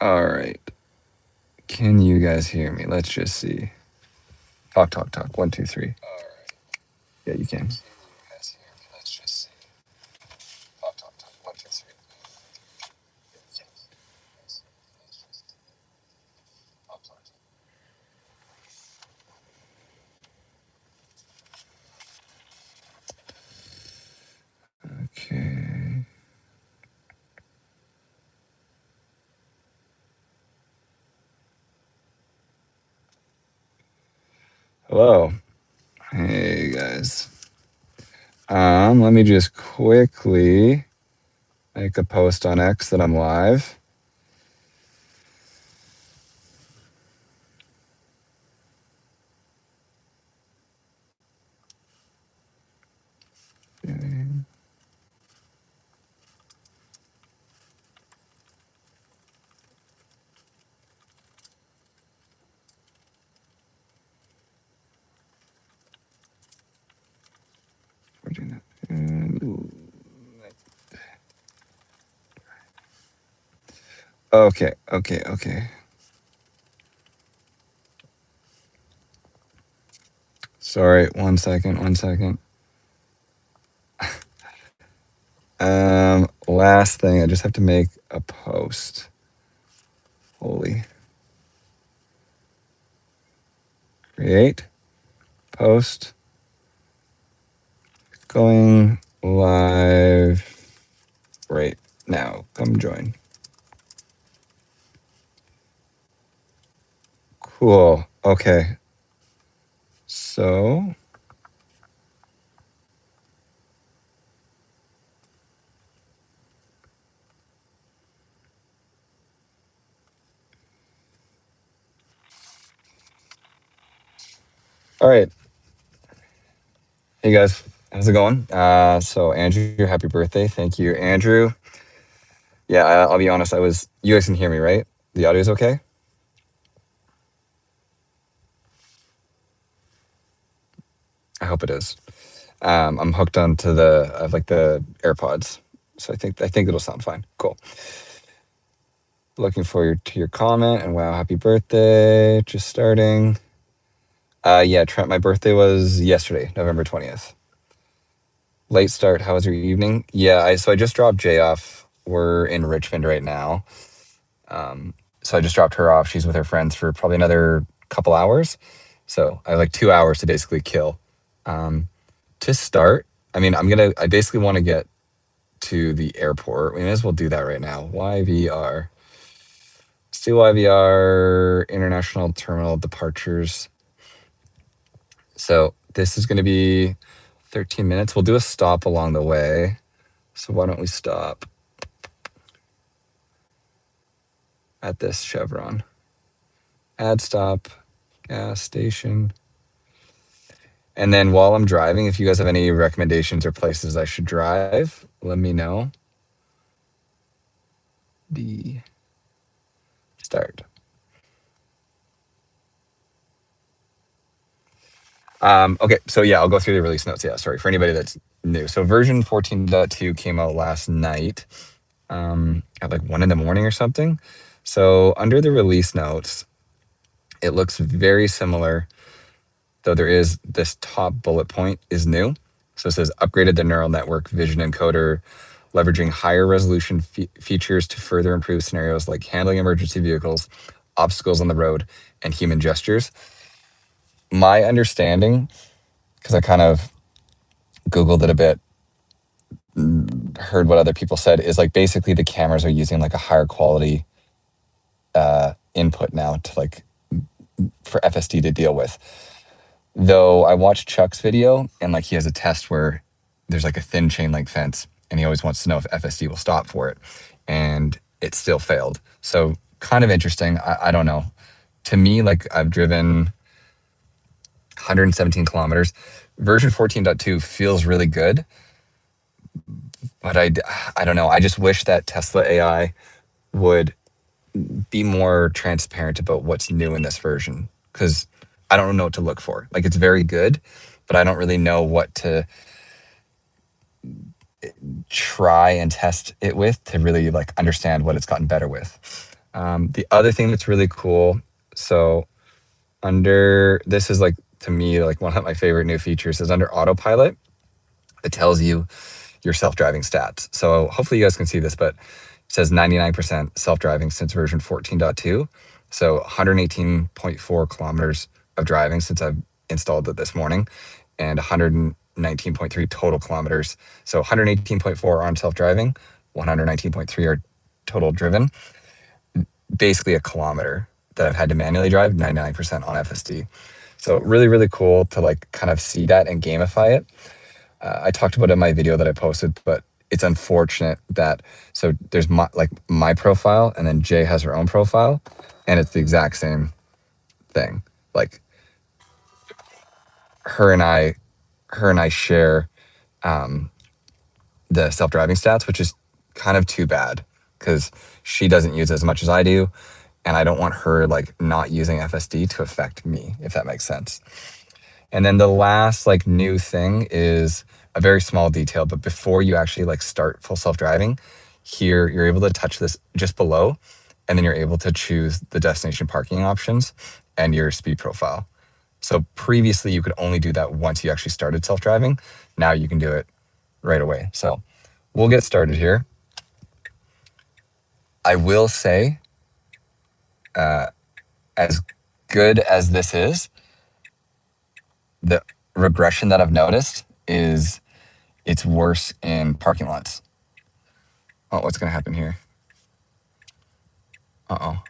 All right. Can you guys hear me? Let's just see. Talk, talk, talk. 1, 2, 3. All right. Yeah, you can. Let's just see. Talk, talk, talk. 1, 2, 3. Okay. Hello. Hey guys. Let me just quickly make a post on X that I'm live. Okay, okay, okay. Sorry, 1 second, 1 second. Last thing, I just have to make a post. Holy. Create. Post. Going live right now. Come join. Cool. Okay. So. All right. Hey guys, how's it going? So Andrew, happy birthday. Thank you, Andrew. Yeah, I'll be honest. You guys can hear me, right? The audio's okay? I hope it is. I'm hooked onto the AirPods, so I think it'll sound fine. Cool. Looking forward to your comment and wow, happy birthday! Just starting. Yeah, Trent, my birthday was yesterday, November 20th. Late start. How was your evening? Yeah, I just dropped Jay off. We're in Richmond right now. So I just dropped her off. She's with her friends for probably another couple hours. So I have like 2 hours to basically kill. To start, I mean, I basically want to get to the airport. We may as well do that right now. YVR. Let's do YVR International Terminal Departures. So this is going to be 13 minutes. We'll do a stop along the way. So why don't we stop at this chevron? Add stop, gas station. And then while I'm driving, if you guys have any recommendations or places I should drive, let me know. B. Start. Okay, so yeah, I'll go through the release notes. Yeah, sorry for anybody that's new. So version 14.2 came out last night at like 1 a.m. or something. So under the release notes, it looks very similar, though there is this top bullet point is new. So it says upgraded the neural network vision encoder, leveraging higher resolution features to further improve scenarios like handling emergency vehicles, obstacles on the road, and human gestures. My understanding, because I kind of Googled it a bit, heard what other people said, is like basically the cameras are using like a higher quality input now to like for FSD to deal with. Though I watched Chuck's video and like he has a test where there's like a thin chain link fence and he always wants to know if FSD will stop for it. And it still failed. So kind of interesting. I don't know. To me, like I've driven 117 kilometers. Version 14.2 feels really good. But I don't know. I just wish that Tesla AI would be more transparent about what's new in this version. Because I don't know what to look for. Like it's very good, but I don't really know what to try and test it with to really like understand what it's gotten better with. The other thing that's really cool, so under this is like to me like one of my favorite new features is under autopilot. It tells you your self-driving stats. So hopefully you guys can see this, but it says 99% self-driving since version 14.2. So 118.4 kilometers of driving since I've installed it this morning, and 119.3 total kilometers. So 118.4 on self-driving, 119.3 are total driven. Basically a kilometer that I've had to manually drive, 99% on FSD. So really, really cool to like kind of see that and gamify it. I talked about it in my video that I posted, but it's unfortunate that so there's my profile and then Jay has her own profile, and it's the exact same thing. Like her and I share the self-driving stats, which is kind of too bad because she doesn't use as much as I do, and I don't want her like not using FSD to affect me, if that makes sense. And then the last like new thing is a very small detail, but before you actually like start full self-driving, here you're able to touch this just below, and then you're able to choose the destination parking options and your speed profile. So previously you could only do that once you actually started self-driving. Now you can do it right away. So we'll get started here. I will say, as good as this is, the regression that I've noticed is it's worse in parking lots. Oh, what's going to happen here? Uh-oh.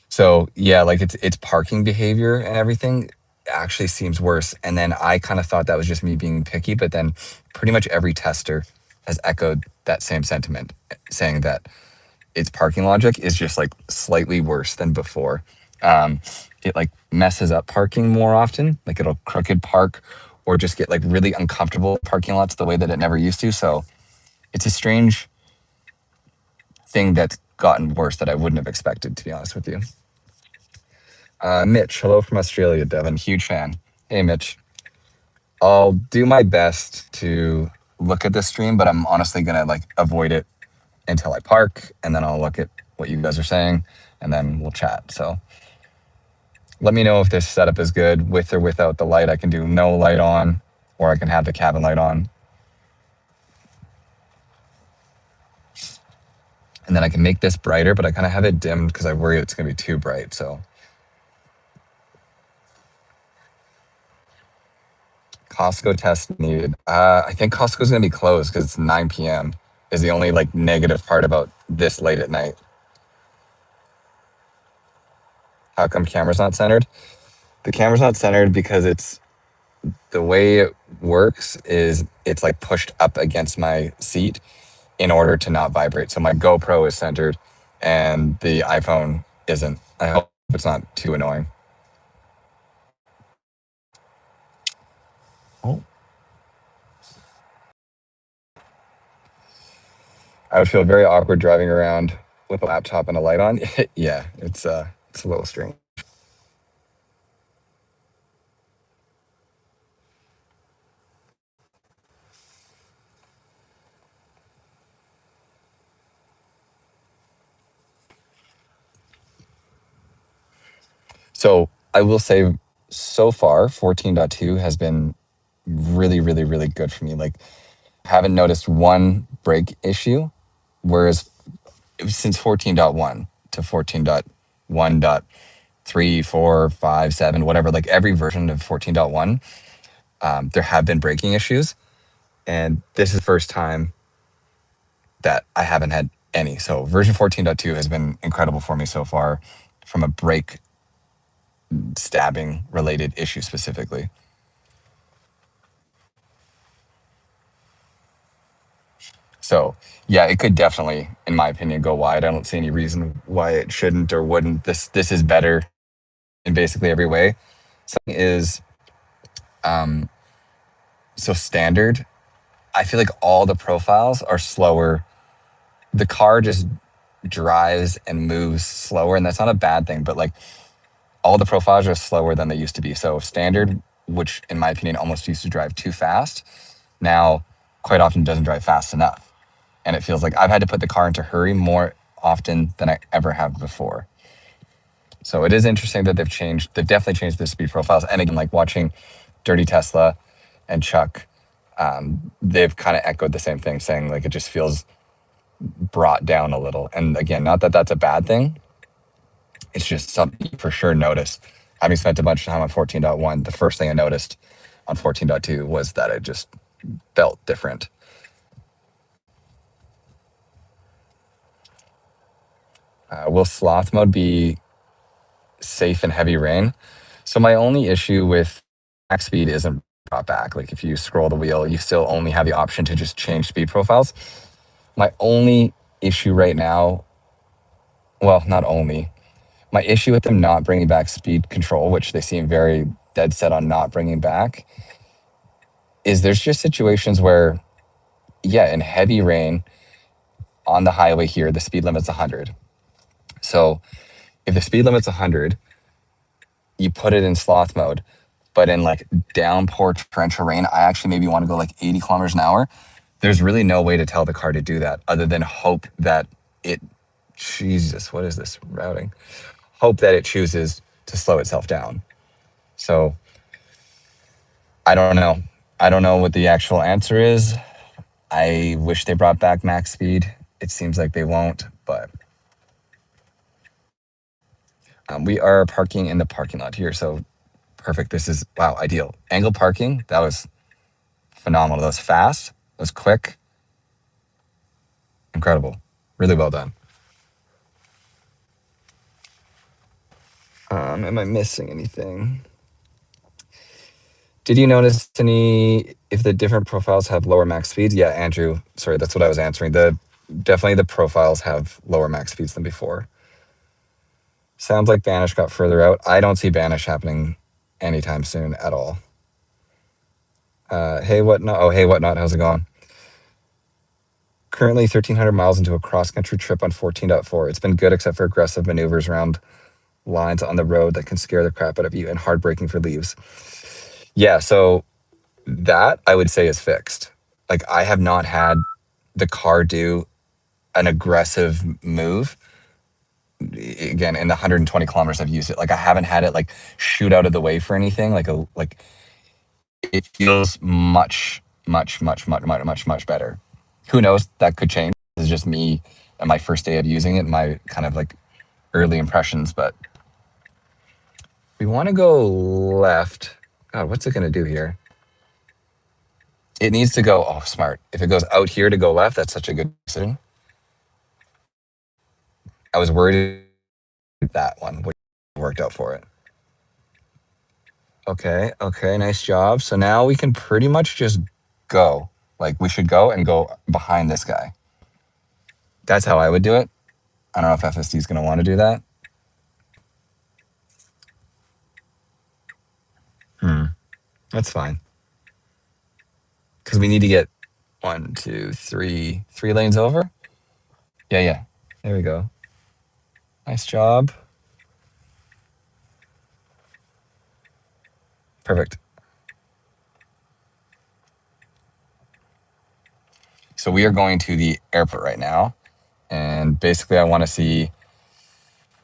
So yeah, like it's parking behavior and everything actually seems worse. And then I kind of thought that was just me being picky, but then pretty much every tester has echoed that same sentiment, saying that its parking logic is just like slightly worse than before. It like messes up parking more often, like it'll crooked park or just get like really uncomfortable parking lots the way that it never used to. So it's a strange thing that's gotten worse that I wouldn't have expected, to be honest with you. Mitch, hello from Australia, Devin. Huge fan. Hey, Mitch. I'll do my best to look at this stream, but I'm honestly gonna like avoid it until I park, and then I'll look at what you guys are saying, and then we'll chat. So let me know if this setup is good with or without the light. I can do no light on, or I can have the cabin light on. And then I can make this brighter, but I kind of have it dimmed because I worry it's gonna be too bright, so. Costco test needed. I think Costco's gonna be closed because it's 9 p.m. is the only like negative part about this late at night. How come camera's not centered? The camera's not centered because it's the way it works is it's like pushed up against my seat in order to not vibrate. So my GoPro is centered and the iPhone isn't. I hope it's not too annoying. Oh. I would feel very awkward driving around with a laptop and a light on. Yeah, it's a little strange. So I will say so far 14.2 has been really, really, really good for me. Like haven't noticed one brake issue, whereas since 14.1 to 14.1.3, 4, 5, 7, whatever, like every version of 14.1, there have been braking issues. And this is the first time that I haven't had any. So version 14.2 has been incredible for me so far from a brake stabbing related issue specifically. So yeah, it could definitely, in my opinion, go wide. I don't see any reason why it shouldn't or wouldn't. This is better in basically every way. Something is so standard. I feel like all the profiles are slower. The car just drives and moves slower, and that's not a bad thing, but like all the profiles are slower than they used to be. So standard, which in my opinion almost used to drive too fast, now quite often doesn't drive fast enough. And it feels like I've had to put the car into hurry more often than I ever have before. So it is interesting that they've definitely changed the speed profiles. And again, like watching Dirty Tesla and Chuck, they've kind of echoed the same thing, saying like it just feels brought down a little. And again, not that that's a bad thing. It's just something you for sure notice. Having spent a bunch of time on 14.1, the first thing I noticed on 14.2 was that it just felt different. Will sloth mode be safe in heavy rain? So my only issue with max speed isn't brought back. Like if you scroll the wheel, you still only have the option to just change speed profiles. My only issue right now, well, not only, my issue with them not bringing back speed control, which they seem very dead set on not bringing back, is there's just situations where, yeah, in heavy rain on the highway here, the speed limit's 100. So if the speed limit's 100, you put it in sloth mode, but in like downpour torrential rain, I actually maybe want to go like 80 kilometers an hour. There's really no way to tell the car to do that other than hope that it, Jesus, what is this routing? Hope that it chooses to slow itself down. So I don't know. I don't know what the actual answer is. I wish they brought back max speed. It seems like they won't, but we are parking in the parking lot here. So perfect. This is, wow, ideal. Angle parking, that was phenomenal. That was fast. That was quick. Incredible. Really well done. Am I missing anything? Did you notice if the different profiles have lower max speeds? Yeah, Andrew. Sorry, that's what I was answering. Definitely the profiles have lower max speeds than before. Sounds like Banish got further out. I don't see Banish happening anytime soon at all. Hey, whatnot. Oh, hey, whatnot. How's it going? Currently 1,300 miles into a cross-country trip on 14.4. It's been good except for aggressive maneuvers around lines on the road that can scare the crap out of you and hard braking for leaves. Yeah, so that I would say is fixed. Like I have not had the car do an aggressive move. Again, in the 120 kilometers I've used it, like I haven't had it like shoot out of the way for anything. Like it feels much better. Who knows? That could change. This is just me and my first day of using it, my kind of like early impressions. But we want to go left. God, what's it going to do here? It needs to go, oh, smart. If it goes out here to go left, that's such a good decision. I was worried that one worked out for it. Okay, nice job. So now we can pretty much just go. Like we should go and go behind this guy. That's how I would do it. I don't know if FSD is going to want to do that. That's fine. Because we need to get 1, 2, 3 lanes over. Yeah. There we go. Nice job. Perfect. So we are going to the airport right now. And basically I want to see,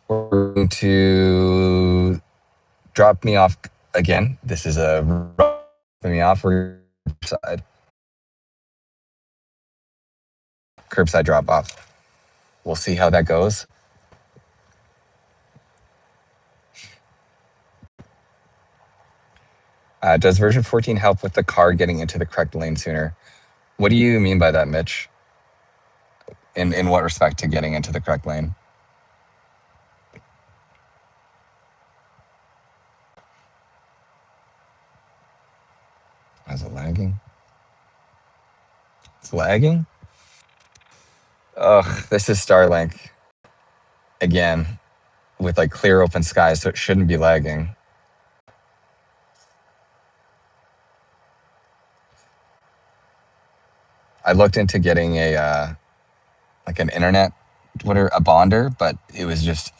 we're going to drop me off again. This is a dropping me off curbside drop off. We'll see how that goes. Does version 14 help with the car getting into the correct lane sooner? What do you mean by that, Mitch? In what respect to getting into the correct lane? Is it lagging? It's lagging? Ugh, this is Starlink. Again, with like clear open skies, so it shouldn't be lagging. I looked into getting like an internet, a bonder, but it was just,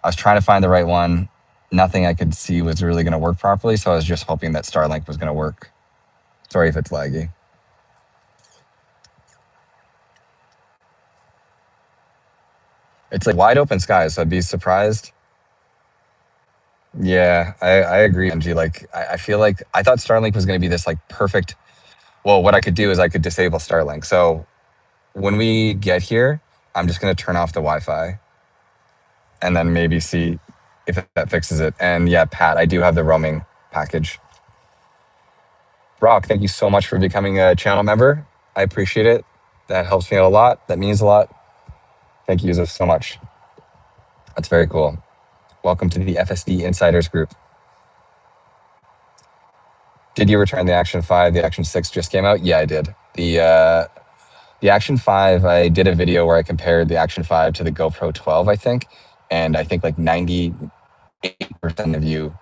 I was trying to find the right one. nothing I could see was really going to work properly. So I was just hoping that Starlink was going to work. Sorry if it's laggy. It's like wide open skies, so I'd be surprised. Yeah, I agree, Angie. Like, I feel like I thought Starlink was going to be this like perfect. Well, what I could do is I could disable Starlink. So when we get here, I'm just going to turn off the Wi-Fi and then maybe see if that fixes it. And yeah, Pat, I do have the roaming package. Brock, thank you so much for becoming a channel member. I appreciate it. That helps me out a lot. That means a lot. Thank you so much. That's very cool. Welcome to the FSD Insiders group. Did you return the Action 5? The Action 6 just came out? Yeah, I did. The Action 5, I did a video where I compared the Action 5 to the GoPro 12, I think. And I think like 98% of you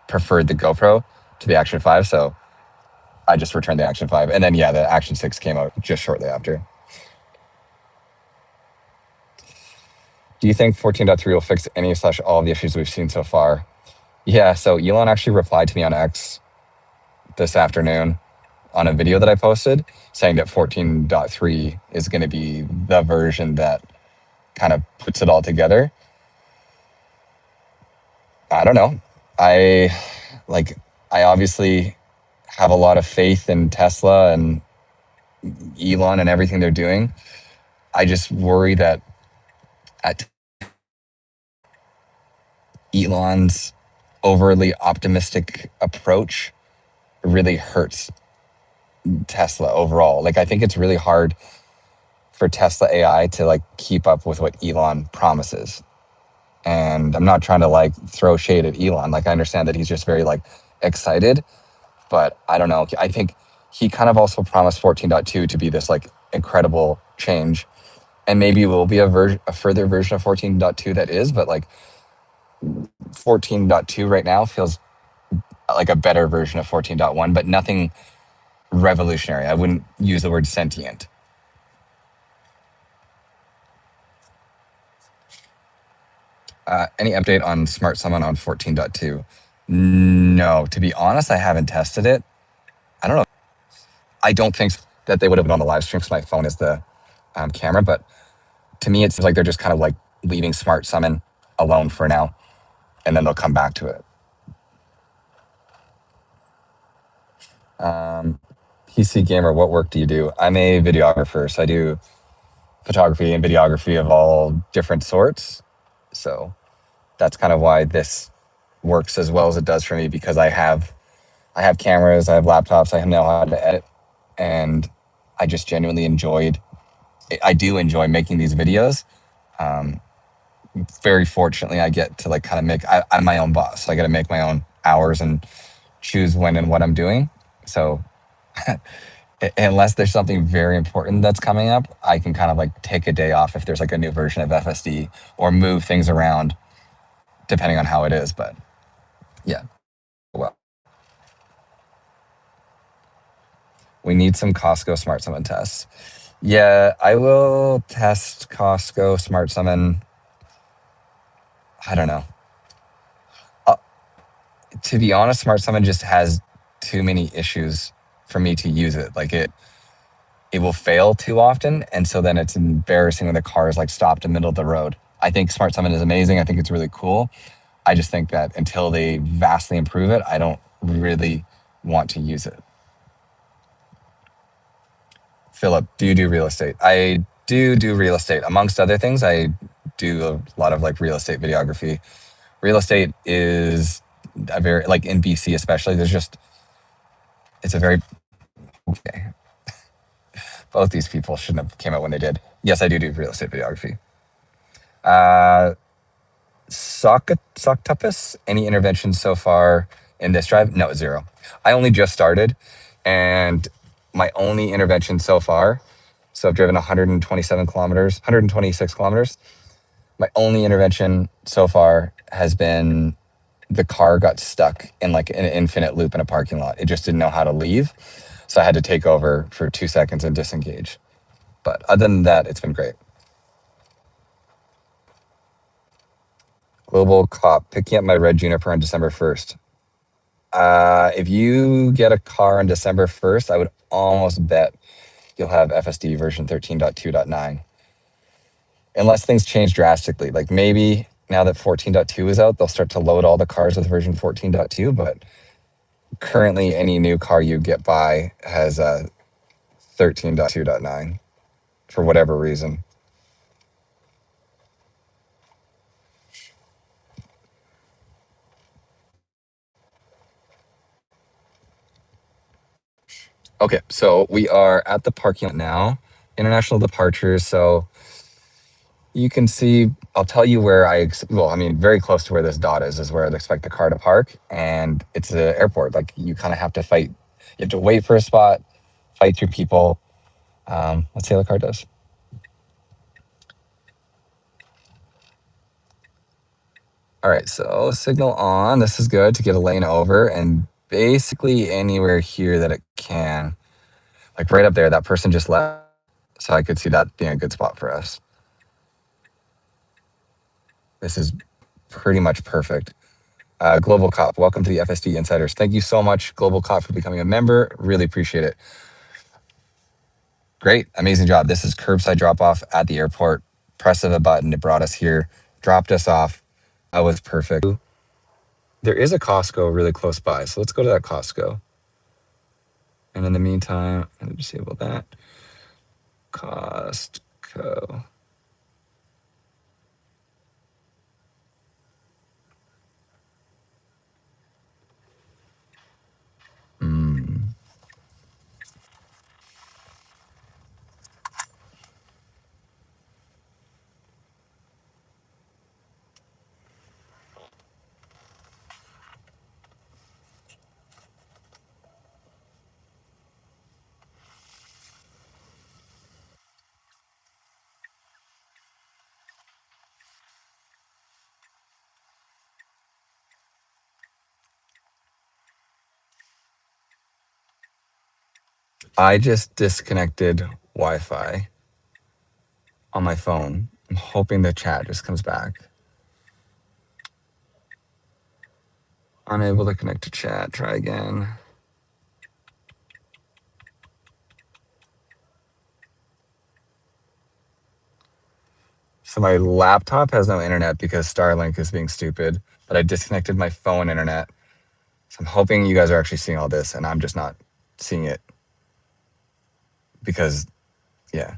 preferred the GoPro to the Action 5. So I just returned the Action 5. And then, yeah, the Action 6 came out just shortly after. Do you think 14.3 will fix any/all of the issues we've seen so far? Yeah, so Elon actually replied to me on X this afternoon on a video that I posted saying that 14.3 is going to be the version that kind of puts it all together. I don't know. I I obviously have a lot of faith in Tesla and Elon and everything they're doing. I just worry that at Elon's overly optimistic approach really hurts Tesla overall. Like, I think it's really hard for Tesla AI to like keep up with what Elon promises. And I'm not trying to like throw shade at Elon. Like, I understand that he's just very like excited, but I don't know. I think he kind of also promised 14.2 to be this like incredible change. And maybe it will be a further version of 14.2 that is, but like 14.2 right now feels like a better version of 14.1, but nothing revolutionary. I wouldn't use the word sentient. Any update on Smart Summon on 14.2? No, to be honest, I haven't tested it. I don't know. I don't think that they would have been on the live stream because my phone is the camera, but to me, it seems like they're just kind of like leaving Smart Summon alone for now, and then they'll come back to it. PC Gamer, what work do you do? I'm a videographer, so I do photography and videography of all different sorts. So that's kind of why this works as well as it does for me, because I have cameras, I have laptops, I know how to edit, and I just genuinely I do enjoy making these videos. Very fortunately, I get to like kind of I'm my own boss. So I got to make my own hours and choose when and what I'm doing. So unless there's something very important that's coming up, I can kind of like take a day off if there's like a new version of FSD or move things around depending on how it is. But yeah, well, we need some Costco Smart Summon tests. Yeah, I will test Costco Smart Summon. I don't know. To be honest, Smart Summon just has too many issues for me to use it. Like it will fail too often, and so then it's embarrassing when the car is like stopped in the middle of the road. I think Smart Summon is amazing. I think it's really cool. I just think that until they vastly improve it, I don't really want to use it. Philip, do you do real estate? I do real estate. Amongst other things, I do a lot of like real estate videography. Real estate is a very, like in BC especially, it's a very, okay. Both these people shouldn't have came out when they did. Yes, I do real estate videography. Socktopus, any interventions so far in this drive? No, 0. I only just started, and my only intervention so far, so I've driven 126 kilometers. My only intervention so far has been the car got stuck in like an infinite loop in a parking lot. It just didn't know how to leave. So I had to take over for 2 seconds and disengage. But other than that, it's been great. Global Cop, picking up my red Juniper on December 1st. If you get a car on December 1st, I would almost bet you'll have FSD version 13.2.9. Unless things change drastically. Like maybe now that 14.2 is out, they'll start to load all the cars with version 14.2, but currently any new car you get by has 13.2.9 for whatever reason. Okay, so we are at the parking lot now, international departures. So you can see, I'll tell you where very close to where this dot is where I'd expect the car to park. And it's an airport. Like you kind of have to fight. You have to wait for a spot, fight through people. Let's see how the car does. All right, so signal on. This is good to get a lane over and basically anywhere here that it can. Like right up there, that person just left. So I could see that being a good spot for us. This is pretty much perfect. Global Cop, welcome to the FSD Insiders. Thank you so much, Global Cop, for becoming a member. Really appreciate it. Great, amazing job. This is curbside drop off at the airport. Press of a button, it brought us here, dropped us off. That was perfect. There is a Costco really close by, so let's go to that Costco. And in the meantime, I'm going to disable that. Costco. I just disconnected Wi-Fi on my phone. I'm hoping the chat just comes back. Unable to connect to chat. Try again. So my laptop has no internet because Starlink is being stupid, but I disconnected my phone internet. So I'm hoping you guys are actually seeing all this and I'm just not seeing it because, yeah.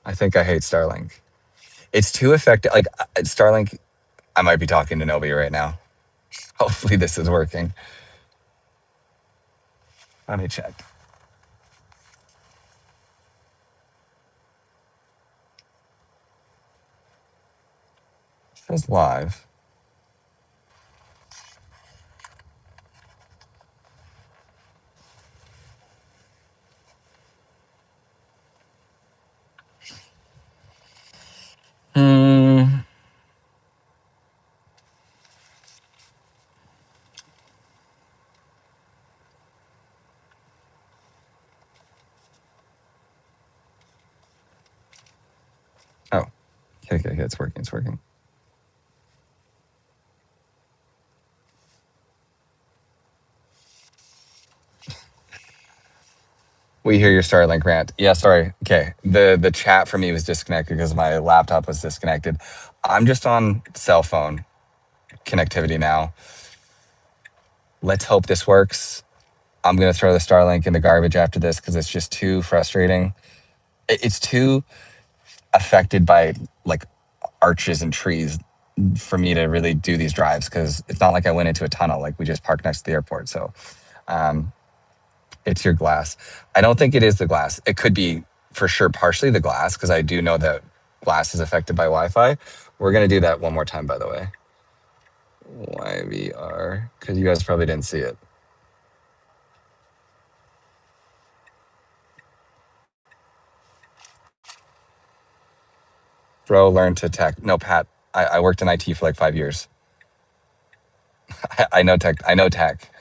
I think I hate Starlink. It's too effective. Like Starlink, I might be talking to nobody right now. Hopefully this is working. Let me check. It says live. Oh, okay, it's working. We hear your Starlink rant. Yeah, sorry. Okay, the chat for me was disconnected because my laptop was disconnected. I'm just on cell phone connectivity now. Let's hope this works. I'm gonna throw the Starlink in the garbage after this because it's just too frustrating. It's too affected by like arches and trees for me to really do these drives because it's not like I went into a tunnel. Like we just parked next to the airport, so it's your glass. I don't think it is the glass. It could be for sure partially the glass because I do know that glass is affected by Wi-Fi. We're gonna do that one more time, by the way. YVR, because you guys probably didn't see it. Bro, learn to tech. No, Pat, I worked in IT for like 5 years. I know tech.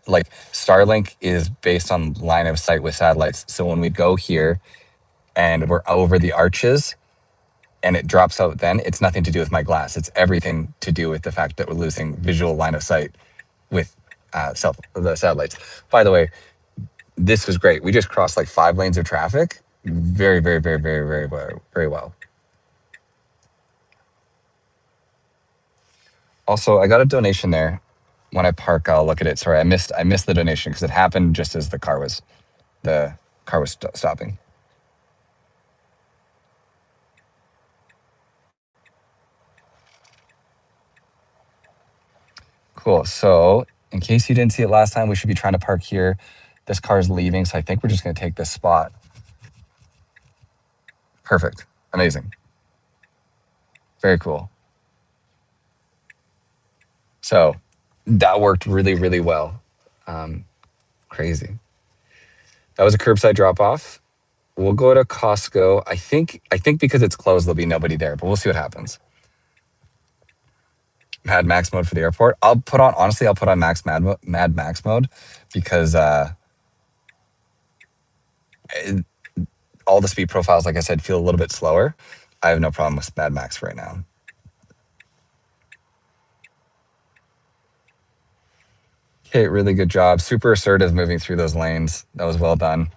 Like Starlink is based on line of sight with satellites. So when we go here and we're over the arches and it drops out, then it's nothing to do with my glass. It's everything to do with the fact that we're losing visual line of sight with the satellites. By the way, this was great. We just crossed like 5 lanes of traffic. Very, very, very, very, very, very well. Also, I got a donation there. When I park, I'll look at it. Sorry, I missed the donation because it happened just as the car was stopping. Cool. So, in case you didn't see it last time, we should be trying to park here. This car is leaving, so I think we're just going to take this spot. Perfect. Amazing. Very cool. So, that worked really, really well. Crazy. That was a curbside drop off. We'll go to Costco. I think because it's closed, there'll be nobody there, but we'll see what happens. Mad Max mode for the airport. I'll put on Mad Max mode because all the speed profiles, like I said, feel a little bit slower. I have no problem with Mad Max right now. Okay, really good job. Super assertive moving through those lanes. That was well done.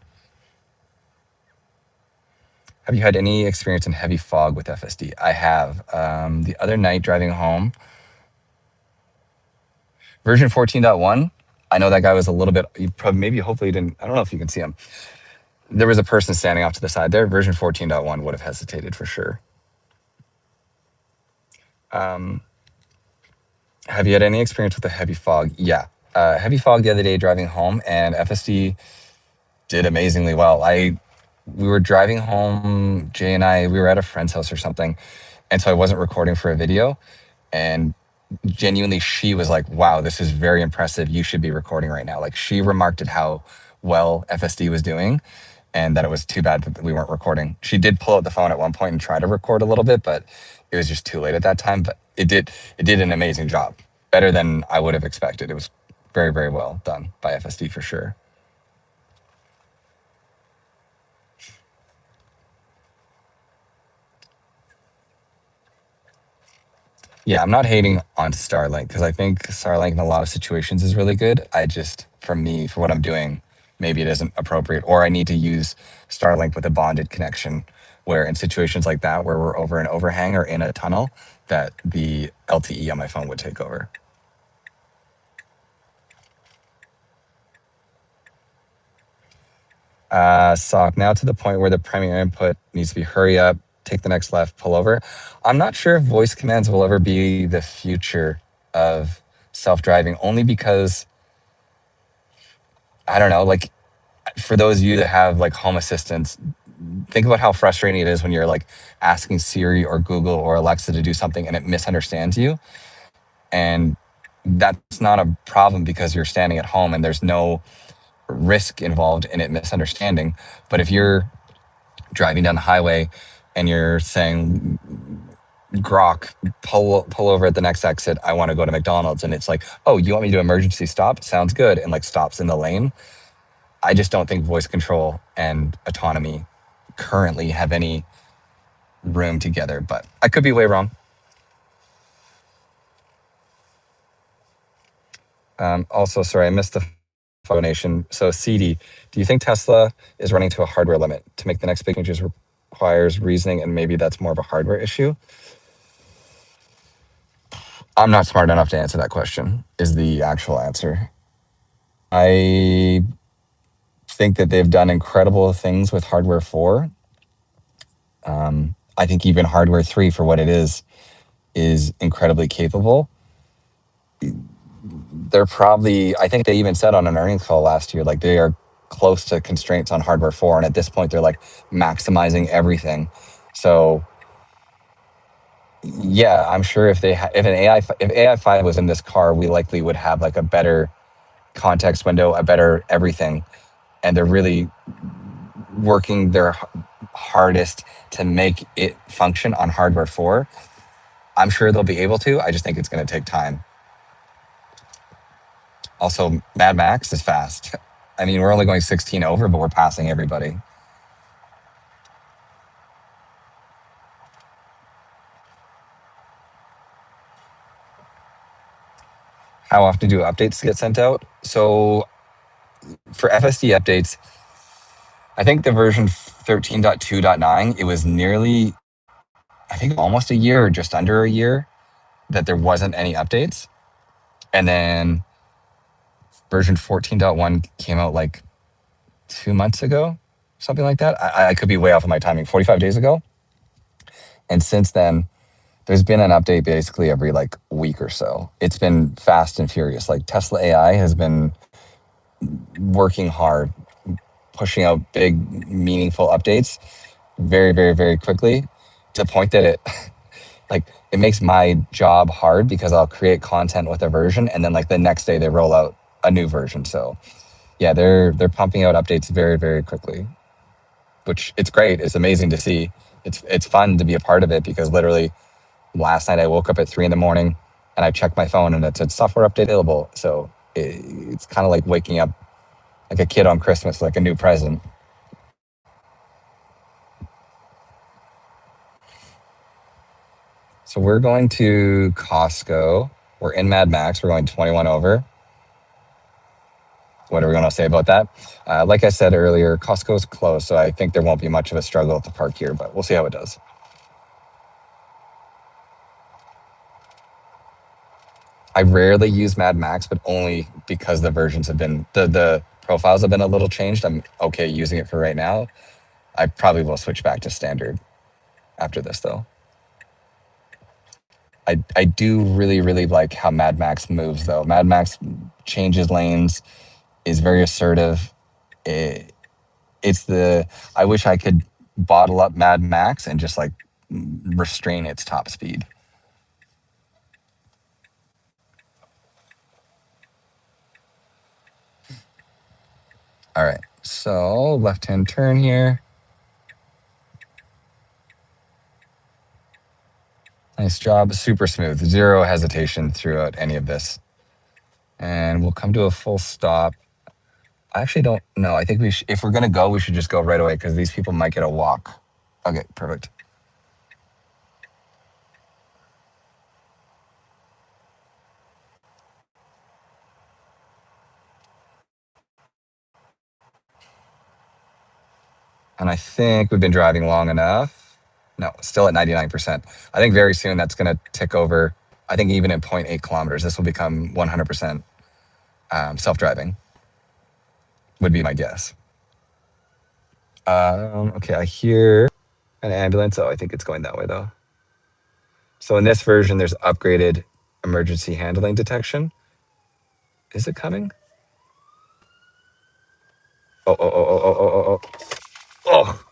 Have you had any experience in heavy fog with FSD? I have. The other night driving home, version 14.1, I know that guy was a little bit, maybe hopefully you didn't, I don't know if you can see him. There was a person standing off to the side there. Version 14.1 would have hesitated for sure. Have you had any experience with the heavy fog? Yeah. Heavy fog the other day driving home, and FSD did amazingly well. We were driving home, Jay and I, we were at a friend's house or something, and so I wasn't recording for a video, and genuinely she was like, wow, this is very impressive, you should be recording right now. Like, she remarked at how well FSD was doing and that it was too bad that we weren't recording. She did pull out the phone at one point and try to record a little bit, but it was just too late at that time. But it did an amazing job, better than I would have expected. It was very, very well done by FSD for sure. Yeah, I'm not hating on Starlink because I think Starlink in a lot of situations is really good. I just, for me, for what I'm doing, maybe it isn't appropriate, or I need to use Starlink with a bonded connection. Where in situations like that, where we're over an overhang or in a tunnel, that the LTE on my phone would take over. Sock, now to the point where the primary input needs to be hurry up, take the next left, pull over. I'm not sure if voice commands will ever be the future of self-driving, only because I don't know, like for those of you that have like home assistants, think about how frustrating it is when you're like asking Siri or Google or Alexa to do something and it misunderstands you. And that's not a problem because you're standing at home and there's no risk involved in it misunderstanding. But if you're driving down the highway and you're saying, Grok, pull over at the next exit, I want to go to McDonald's, and it's like, oh, you want me to emergency stop? Sounds good, and like stops in the lane. I just don't think voice control and autonomy currently have any room together, but I could be way wrong. Also, sorry, I missed the donation. So, CD, do you think Tesla is running to a hardware limit? To make the next big changes requires reasoning, and maybe that's more of a hardware issue? I'm not smart enough to answer that question, is the actual answer. I think that they've done incredible things with hardware 4. I think even hardware 3, for what it is incredibly capable. They're probably, I think they even said on an earnings call last year, like they are close to constraints on hardware 4. And at this point, they're like maximizing everything. So yeah, I'm sure if if AI 5 was in this car, we likely would have like a better context window, a better everything. And they're really working their hardest to make it function on hardware 4. I'm sure they'll be able to. I just think it's going to take time. Also, Mad Max is fast. I mean, we're only going 16 over, but we're passing everybody. How often do updates get sent out? So for FSD updates, I think the version 13.2.9, it was nearly, I think almost a year or just under a year that there wasn't any updates. And then version 14.1 came out like 2 months ago, something like that. I could be way off of my timing, 45 days ago. And since then, there's been an update basically every like week or so. It's been fast and furious. Like Tesla AI has been working hard, pushing out big, meaningful updates very, very, very quickly to the point that it like it makes my job hard because I'll create content with a version and then like the next day they roll out a new version. So yeah, they're pumping out updates very, very quickly, which it's great. It's amazing to see. It's fun to be a part of it because literally last night I woke up at 3 a.m. and I checked my phone and it said software update available. So it's kind of like waking up like a kid on Christmas, like a new present. So we're going to Costco. We're in Mad Max. We're going 21 over. What are we going to say about that? Like I said earlier, Costco's closed, so I think there won't be much of a struggle to park here, but we'll see how it does. I rarely use Mad Max, but only because the versions have been the profiles have been a little changed. I'm okay using it for right now. I probably will switch back to standard after this though. I do really, really like how Mad Max moves though. Mad Max changes lanes, is very assertive. It, it's the I wish I could bottle up Mad Max and just like restrain its top speed. All right, so left hand turn here. Nice job, super smooth, zero hesitation throughout any of this. And we'll come to a full stop. I actually don't know. I think if we're gonna go, we should just go right away because these people might get a walk. Okay, perfect. And I think we've been driving long enough. No, still at 99%. I think very soon that's going to tick over. I think even in 0.8 kilometers, this will become 100% self-driving, would be my guess. Okay, I hear an ambulance. Oh, I think it's going that way though. So in this version, there's upgraded emergency handling detection. Is it coming? Oh, oh, oh, oh, oh, oh, oh, oh. Oh,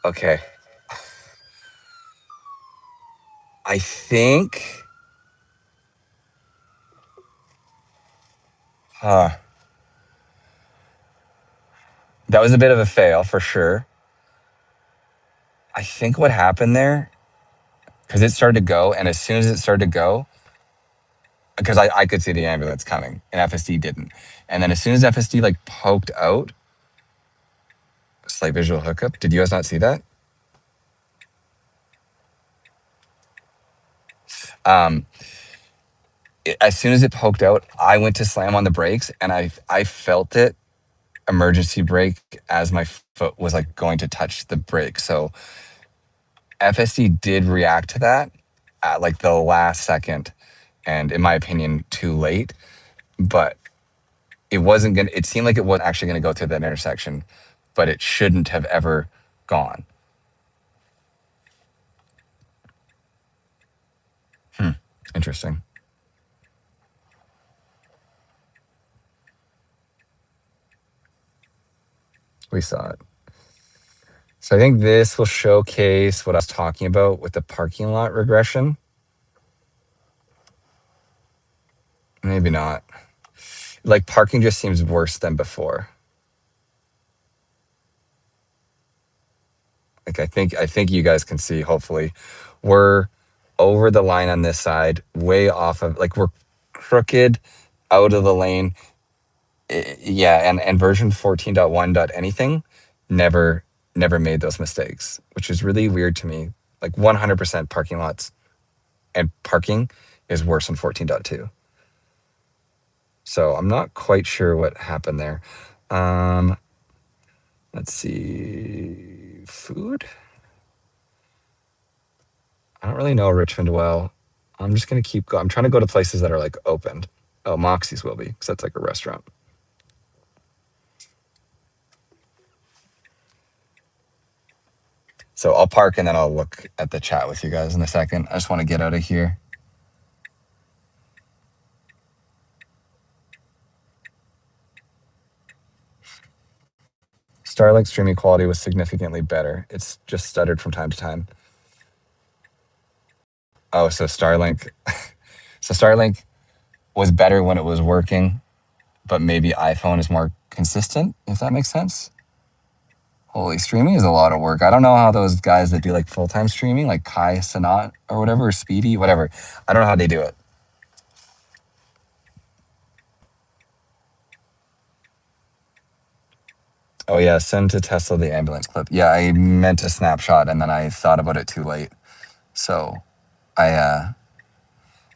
okay. I think. Huh. That was a bit of a fail for sure. I think what happened there, because it started to go, and as soon as it started to go, because I could see the ambulance coming, and FSD didn't. And then as soon as FSD like poked out, slight visual hookup. Did you guys not see that? Um, as soon as it poked out, I went to slam on the brakes, and I felt it emergency brake as my foot was like going to touch the brake. So FSD did react to that at like the last second, and in my opinion, too late. But it wasn't gonna. It seemed like it wasn't actually gonna go through that intersection, but it shouldn't have ever gone. Interesting. We saw it. So I think this will showcase what I was talking about with the parking lot regression. Maybe not. Like parking just seems worse than before. Like I think you guys can see, hopefully. We're over the line on this side, way off of like we're crooked out of the lane. Yeah, and version 14.1 dot anything never never made those mistakes, which is really weird to me. Like 100% parking lots and parking is worse in 14.2. So I'm not quite sure what happened there. Let's see. Food? I don't really know Richmond well. I'm just gonna keep going. I'm trying to go to places that are like opened. Oh, Moxy's will be, because that's like a restaurant. So I'll park and then I'll look at the chat with you guys in a second. I just want to get out of here. Starlink streaming quality was significantly better. It's just stuttered from time to time. Oh, so Starlink. So Starlink was better when it was working, but maybe iPhone is more consistent, if that makes sense. Holy, streaming is a lot of work. I don't know how those guys that do like full-time streaming, like Kai Sanat or whatever, or Speedy, whatever. I don't know how they do it. Oh yeah, send to Tesla the ambulance clip. Yeah, I meant a snapshot and then I thought about it too late. So I'll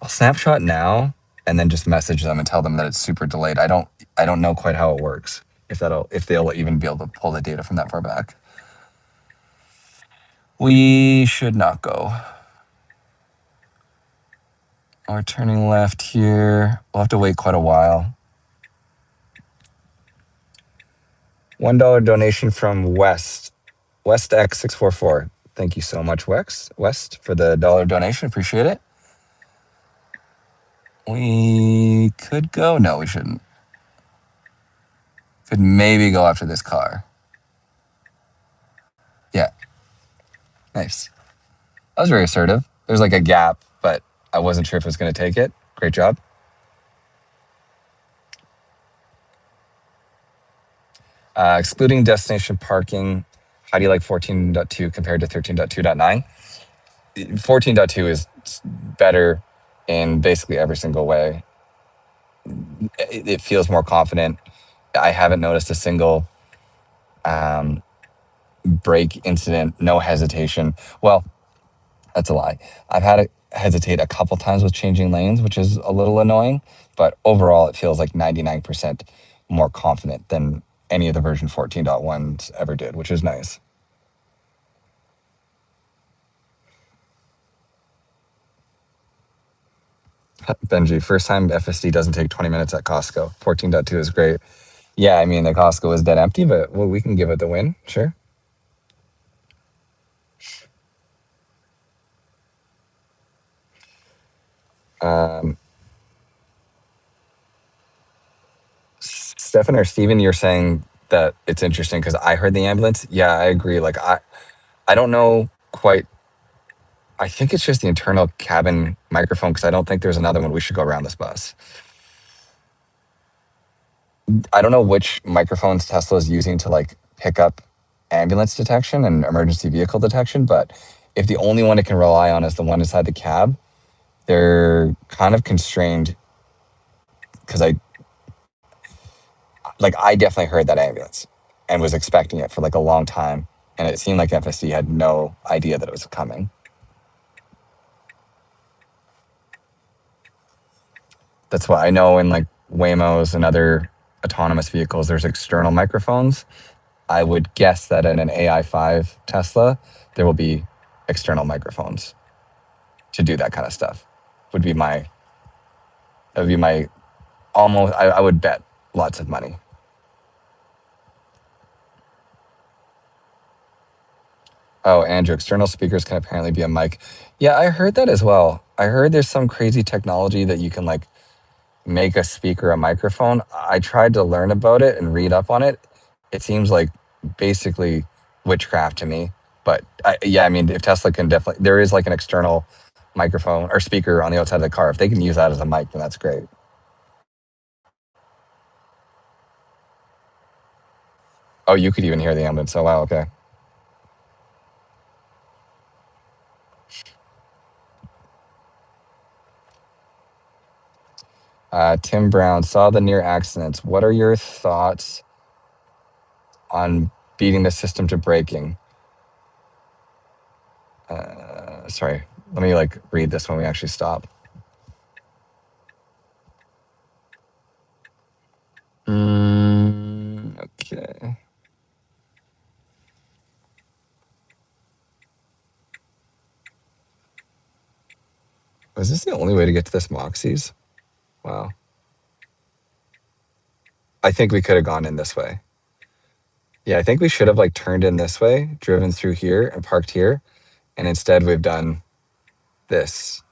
snapshot now and then just message them and tell them that it's super delayed. I don't know quite how it works. If they'll even be able to pull the data from that far back. We should not go. We're turning left here. We'll have to wait quite a while. $1 donation from West X644. Thank you so much, West, for the dollar donation. Appreciate it. We could go. No, we shouldn't. Could maybe go after this car. Yeah. Nice. That was very assertive. There's like a gap, but I wasn't sure if it was going to take it. Great job. Excluding destination parking, how do you like 14.2 compared to 13.2.9? 14.2 is better in basically every single way. It feels more confident. I haven't noticed a single brake incident, no hesitation. Well, that's a lie. I've had to hesitate a couple times with changing lanes, which is a little annoying, but overall it feels like 99% more confident than any of the version 14.1s ever did, which is nice. Benji, first time FSD doesn't take 20 minutes at Costco. 14.2 is great. Yeah, I mean, the Costco was dead empty, but well, we can give it the win. Sure. Stefan or Steven, you're saying that it's interesting because I heard the ambulance. Yeah, I agree. Like, I don't know quite. I think it's just the internal cabin microphone because I don't think there's another one. We should go around this bus. I don't know which microphones Tesla is using to like pick up ambulance detection and emergency vehicle detection, but if the only one it can rely on is the one inside the cab, they're kind of constrained because I definitely heard that ambulance and was expecting it for like a long time, and it seemed like FSD had no idea that it was coming. That's why I know in like Waymos and other autonomous vehicles, there's external microphones. I would guess that in an AI5 Tesla, there will be external microphones to do that kind of stuff. That would be my almost, I would bet lots of money. Oh, Andrew, external speakers can apparently be a mic. Yeah, I heard that as well. I heard there's some crazy technology that you can like make a speaker a microphone. I tried to learn about it and read up on it. It seems like basically witchcraft to me. But yeah, I mean, if Tesla can definitely, there is like an external microphone or speaker on the outside of the car. If they can use that as a mic, then that's great. Oh, you could even hear the ambulance. Oh, wow. Okay. Tim Brown, saw the near accidents. What are your thoughts on beating the system to braking? Sorry, let me like read this when we actually stop. Okay. Was this the only way to get to this Moxy's? Wow. I think we could have gone in this way. Yeah, I think we should have like turned in this way, driven through here and parked here. And instead we've done this.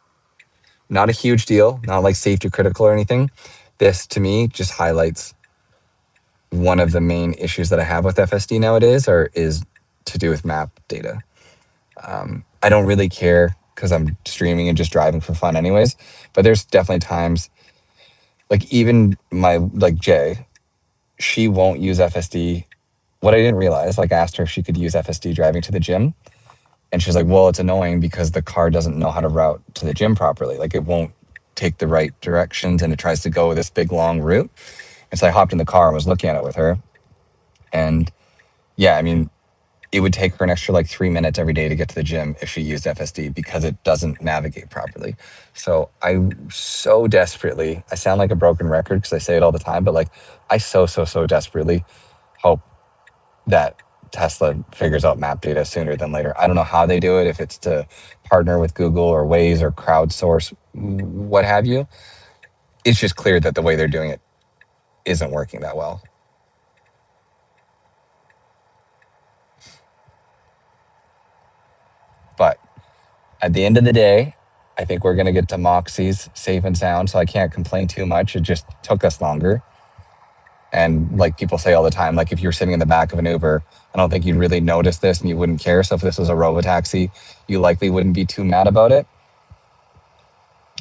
Not a huge deal, not like safety critical or anything. This to me just highlights one of the main issues that I have with FSD nowadays is to do with map data. I don't really care because I'm streaming and just driving for fun anyways, but there's definitely times like even my like Jay, she won't use FSD. What I didn't realize, like I asked her if she could use FSD driving to the gym. And she's like, well, it's annoying because the car doesn't know how to route to the gym properly. Like it won't take the right directions and it tries to go this big long route. And so I hopped in the car and was looking at it with her. And yeah, I mean, it would take her an extra like 3 minutes every day to get to the gym if she used FSD because it doesn't navigate properly. So I so desperately, I sound like a broken record because I say it all the time, but like I so desperately hope that Tesla figures out map data sooner than later. I don't know how they do it, if it's to partner with Google or Waze or crowdsource, what have you. It's just clear that the way they're doing it isn't working that well. But at the end of the day, I think we're going to get to Moxy's safe and sound, so I can't complain too much. It just took us longer. And like people say all the time, like if you're sitting in the back of an Uber, I don't think you'd really notice this and you wouldn't care. So if this was a robotaxi, you likely wouldn't be too mad about it.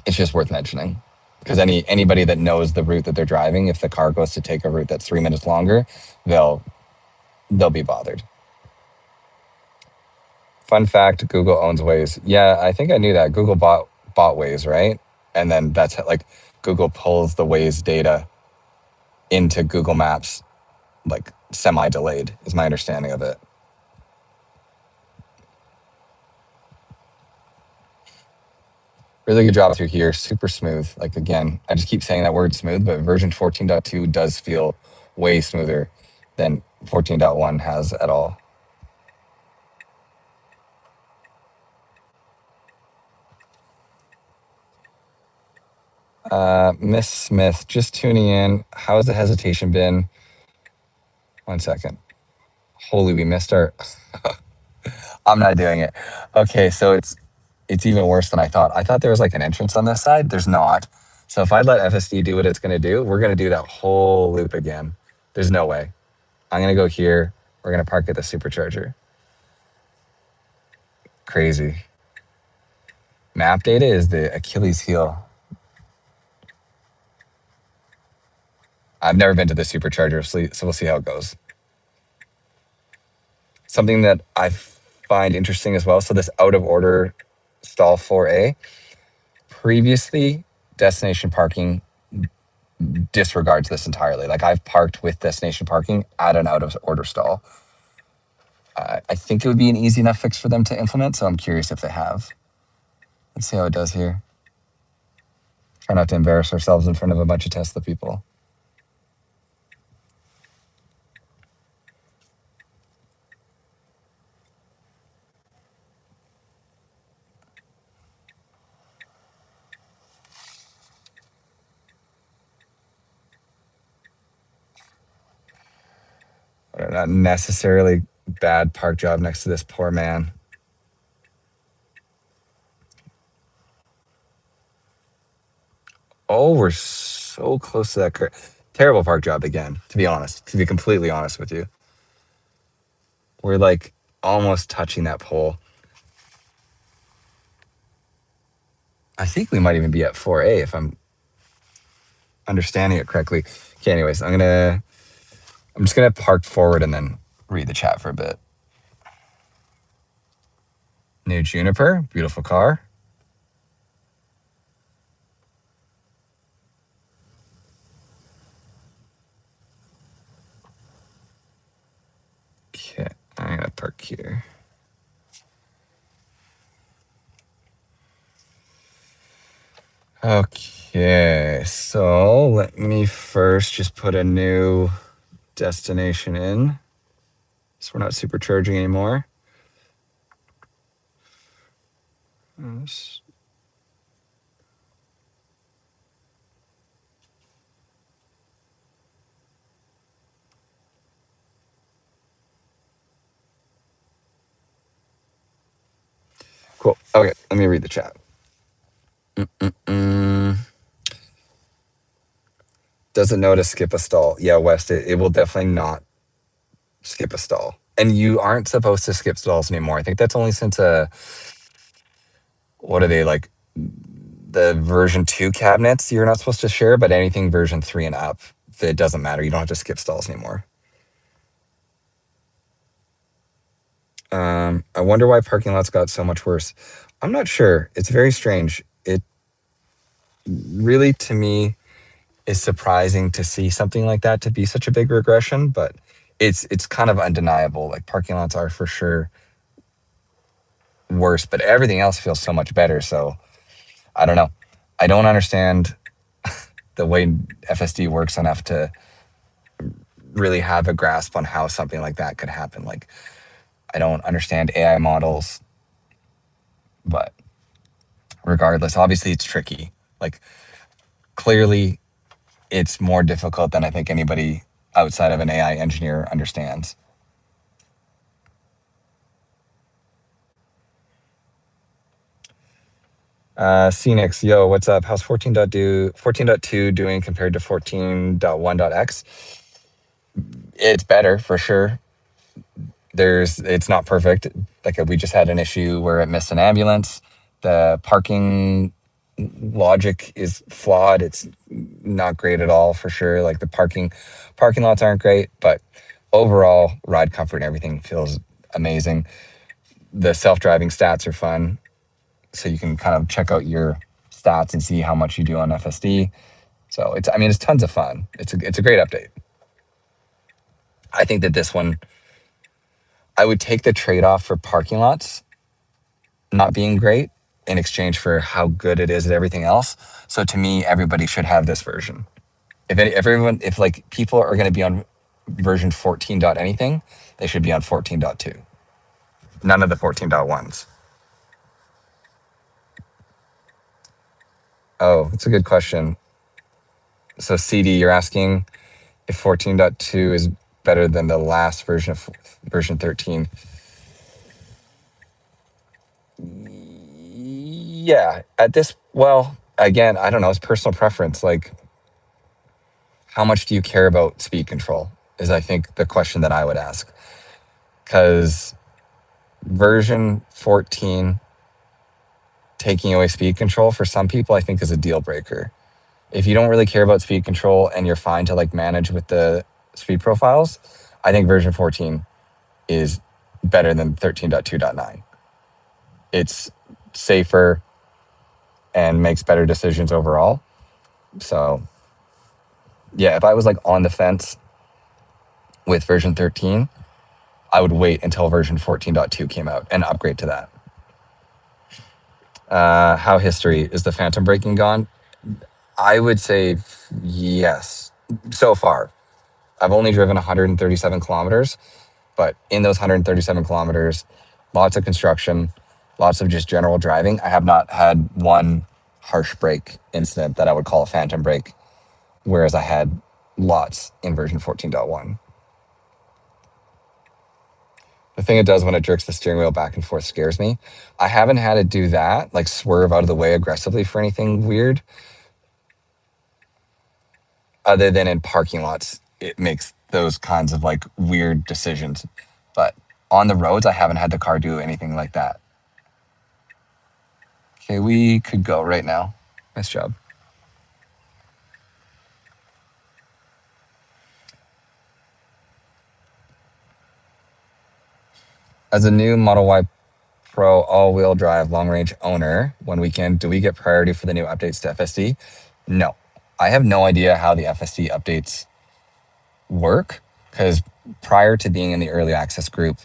It's just worth mentioning because anybody that knows the route that they're driving, if the car goes to take a route that's 3 minutes longer, they'll be bothered. Fun fact: Google owns Waze. Yeah, I think I knew that. Google bought Waze, right? And then that's like Google pulls the Waze data into Google Maps, like semi-delayed, is my understanding of it. Really good job through here. Super smooth. Like again, I just keep saying that word smooth, but version 14.2 does feel way smoother than 14.1 has at all. Miss Smith, just tuning in. How's the hesitation been? 1 second. Holy, we missed our. I'm not doing it. Okay, so it's even worse than I thought. I thought there was like an entrance on this side. There's not. So if I let FSD do what it's going to do, we're going to do that whole loop again. There's no way. I'm going to go here. We're going to park at the Supercharger. Crazy. Map data is the Achilles heel. I've never been to the Supercharger, so we'll see how it goes. Something that I find interesting as well. So this out of order stall 4A, previously destination parking disregards this entirely. Like I've parked with destination parking at an out of order stall. I think it would be an easy enough fix for them to implement, so I'm curious if they have. Let's see how it does here. Try not to embarrass ourselves in front of a bunch of Tesla people. Not necessarily bad park job next to this poor man. Oh, we're so close to that. Terrible park job again, to be honest, to be completely honest with you. We're like almost touching that pole. I think we might even be at 4A if I'm understanding it correctly. Okay, anyways, I'm just gonna park forward and then read the chat for a bit. New Juniper, beautiful car. Okay, so let me first just put a new destination in. So we're not supercharging anymore. Yes. Cool. Okay, let me read the chat. Doesn't know to skip a stall. Yeah, West, it will definitely not skip a stall. And you aren't supposed to skip stalls anymore. I think that's only since what are they like? The version 2 cabinets you're not supposed to share, but anything version 3 and up, it doesn't matter. You don't have to skip stalls anymore. I wonder why parking lots got so much worse. I'm not sure. It's very strange. It really, to me, is surprising to see something like that to be such a big regression, but it's kind of undeniable. Like parking lots are for sure worse, but everything else feels so much better. So I don't know. I don't understand the way FSD works enough to really have a grasp on how something like that could happen. Like I don't understand AI models, but regardless, obviously it's tricky. Like clearly it's more difficult than I think anybody outside of an AI engineer understands. Phoenix, yo, what's up? How's 14.2 doing compared to 14.1.x? It's better for sure. It's not perfect. Like we just had an issue where it missed an ambulance. The parking logic is flawed. It's not great at all for sure. Like the parking lots aren't great, but overall ride comfort and everything feels amazing. The self-driving stats are fun. So you can kind of check out your stats and see how much you do on FSD. So it's tons of fun. It's a great update. I think that this one, I would take the trade-off for parking lots not being great in exchange for how good it is at everything else. So to me, everybody should have this version. If like people are going to be on version 14 dot anything, they should be on 14.2. None of the 14.1s. Oh, it's a good question. So CD, you're asking if 14.2 is better than the last version of version 13. Yeah, well, again, I don't know, it's personal preference. Like, how much do you care about speed control is, I think, the question that I would ask. Because version 14 taking away speed control for some people, I think, is a deal breaker. If you don't really care about speed control and you're fine to like manage with the speed profiles, I think version 14 is better than 13.2.9. It's safer and makes better decisions overall. So, yeah, if I was like on the fence with version 13, I would wait until version 14.2 came out and upgrade to that. How history is the phantom braking gone? I would say yes. So far, I've only driven 137 kilometers, but in those 137 kilometers, lots of construction, lots of just general driving. I have not had one harsh brake incident that I would call a phantom brake, whereas I had lots in version 14.1. The thing it does when it jerks the steering wheel back and forth scares me. I haven't had it do that, like swerve out of the way aggressively for anything weird. Other than in parking lots, it makes those kinds of like weird decisions. But on the roads, I haven't had the car do anything like that. Okay, we could go right now. Nice job. As a new Model Y Pro all-wheel drive long-range owner, one weekend, do we get priority for the new updates to FSD? No. I have no idea how the FSD updates work because prior to being in the early access group,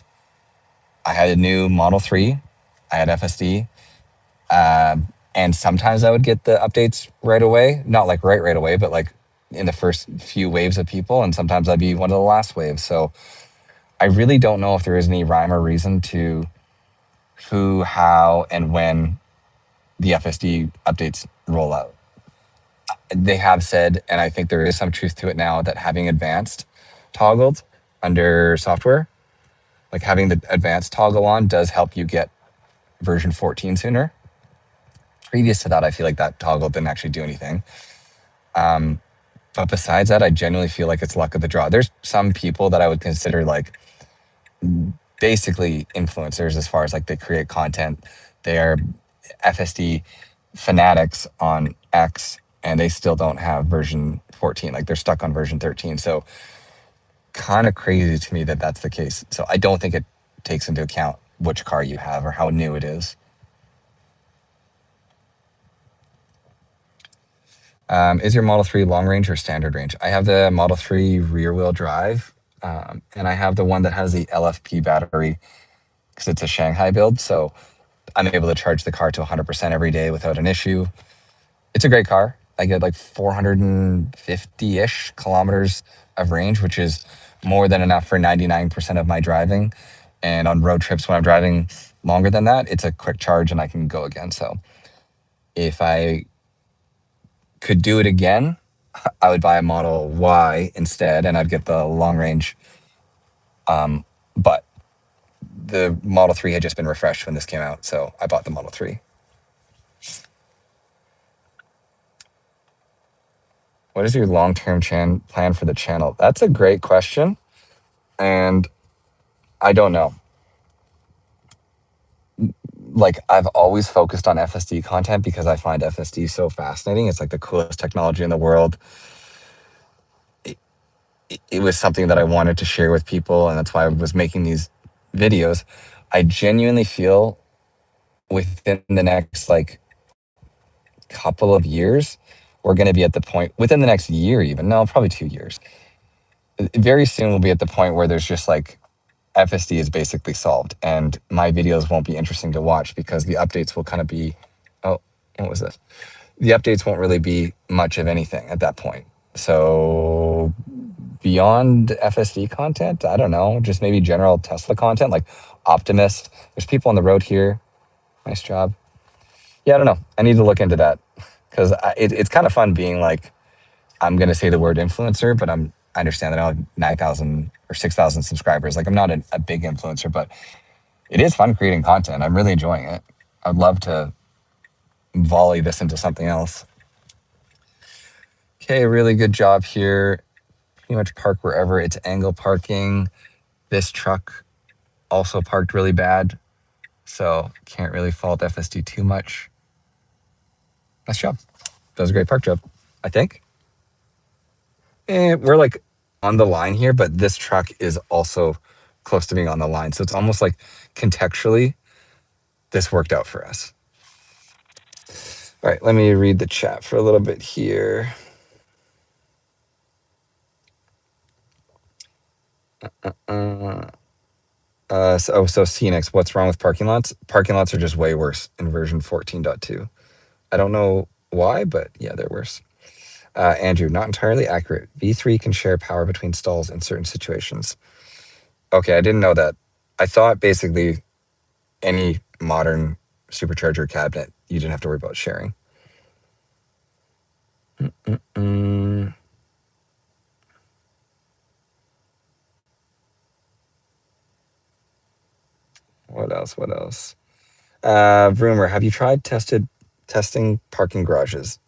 I had a new Model 3. I had FSD. And sometimes I would get the updates right away, not like right away, but like in the first few waves of people. And sometimes I'd be one of the last waves. So I really don't know if there is any rhyme or reason to who, how, and when the FSD updates roll out. They have said, and I think there is some truth to it now, that having advanced toggled under software, like having the advanced toggle on, does help you get version 14 sooner. Previous to that, I feel like that toggle didn't actually do anything. But besides that, I genuinely feel like it's luck of the draw. There's some people that I would consider like basically influencers as far as like they create content. They are FSD fanatics on X, and they still don't have version 14. Like they're stuck on version 13. So kind of crazy to me that that's the case. So I don't think it takes into account which car you have or how new it is. Is your Model 3 long range or standard range? I have the Model 3 rear wheel drive, and I have the one that has the LFP battery because it's a Shanghai build. So I'm able to charge the car to 100% every day without an issue. It's a great car. I get like 450-ish kilometers of range, which is more than enough for 99% of my driving. And on road trips when I'm driving longer than that, it's a quick charge and I can go again. So if I could do it again, I would buy a Model Y instead and I'd get the long range. But the Model 3 had just been refreshed when this came out, so I bought the Model 3. What is your long-term plan for the channel? That's a great question, and I don't know. Like, I've always focused on FSD content because I find FSD so fascinating. It's like the coolest technology in the world. It was something that I wanted to share with people, and that's why I was making these videos. I genuinely feel within the next like couple of years, we're going to be at the point within the next year, even no, probably 2 years. Very soon, we'll be at the point where there's just like FSD is basically solved, and my videos won't be interesting to watch because the updates will kind of be, oh, what was this? The updates won't really be much of anything at that point. So beyond FSD content, I don't know, just maybe general Tesla content like Optimus. There's people on the road here. Nice job. Yeah, I don't know. I need to look into that because it's kind of fun being like, I'm going to say the word influencer, but I understand that I have 9,000 or 6,000 subscribers. Like I'm not a big influencer, but it is fun creating content. I'm really enjoying it. I'd love to volley this into something else. Okay, really good job here. Pretty much park wherever. It's angle parking. This truck also parked really bad, so can't really fault FSD too much. Nice job. That was a great park job, I think. We're like on the line here, but this truck is also close to being on the line. So it's almost like contextually, this worked out for us. All right, let me read the chat for a little bit here. So Phoenix, what's wrong with parking lots? Parking lots are just way worse in version 14.2. I don't know why, but yeah, they're worse. Andrew, not entirely accurate. V3 can share power between stalls in certain situations. Okay, I didn't know that. I thought basically any modern supercharger cabinet, you didn't have to worry about sharing. What else? Rumor, have you tried testing parking garages?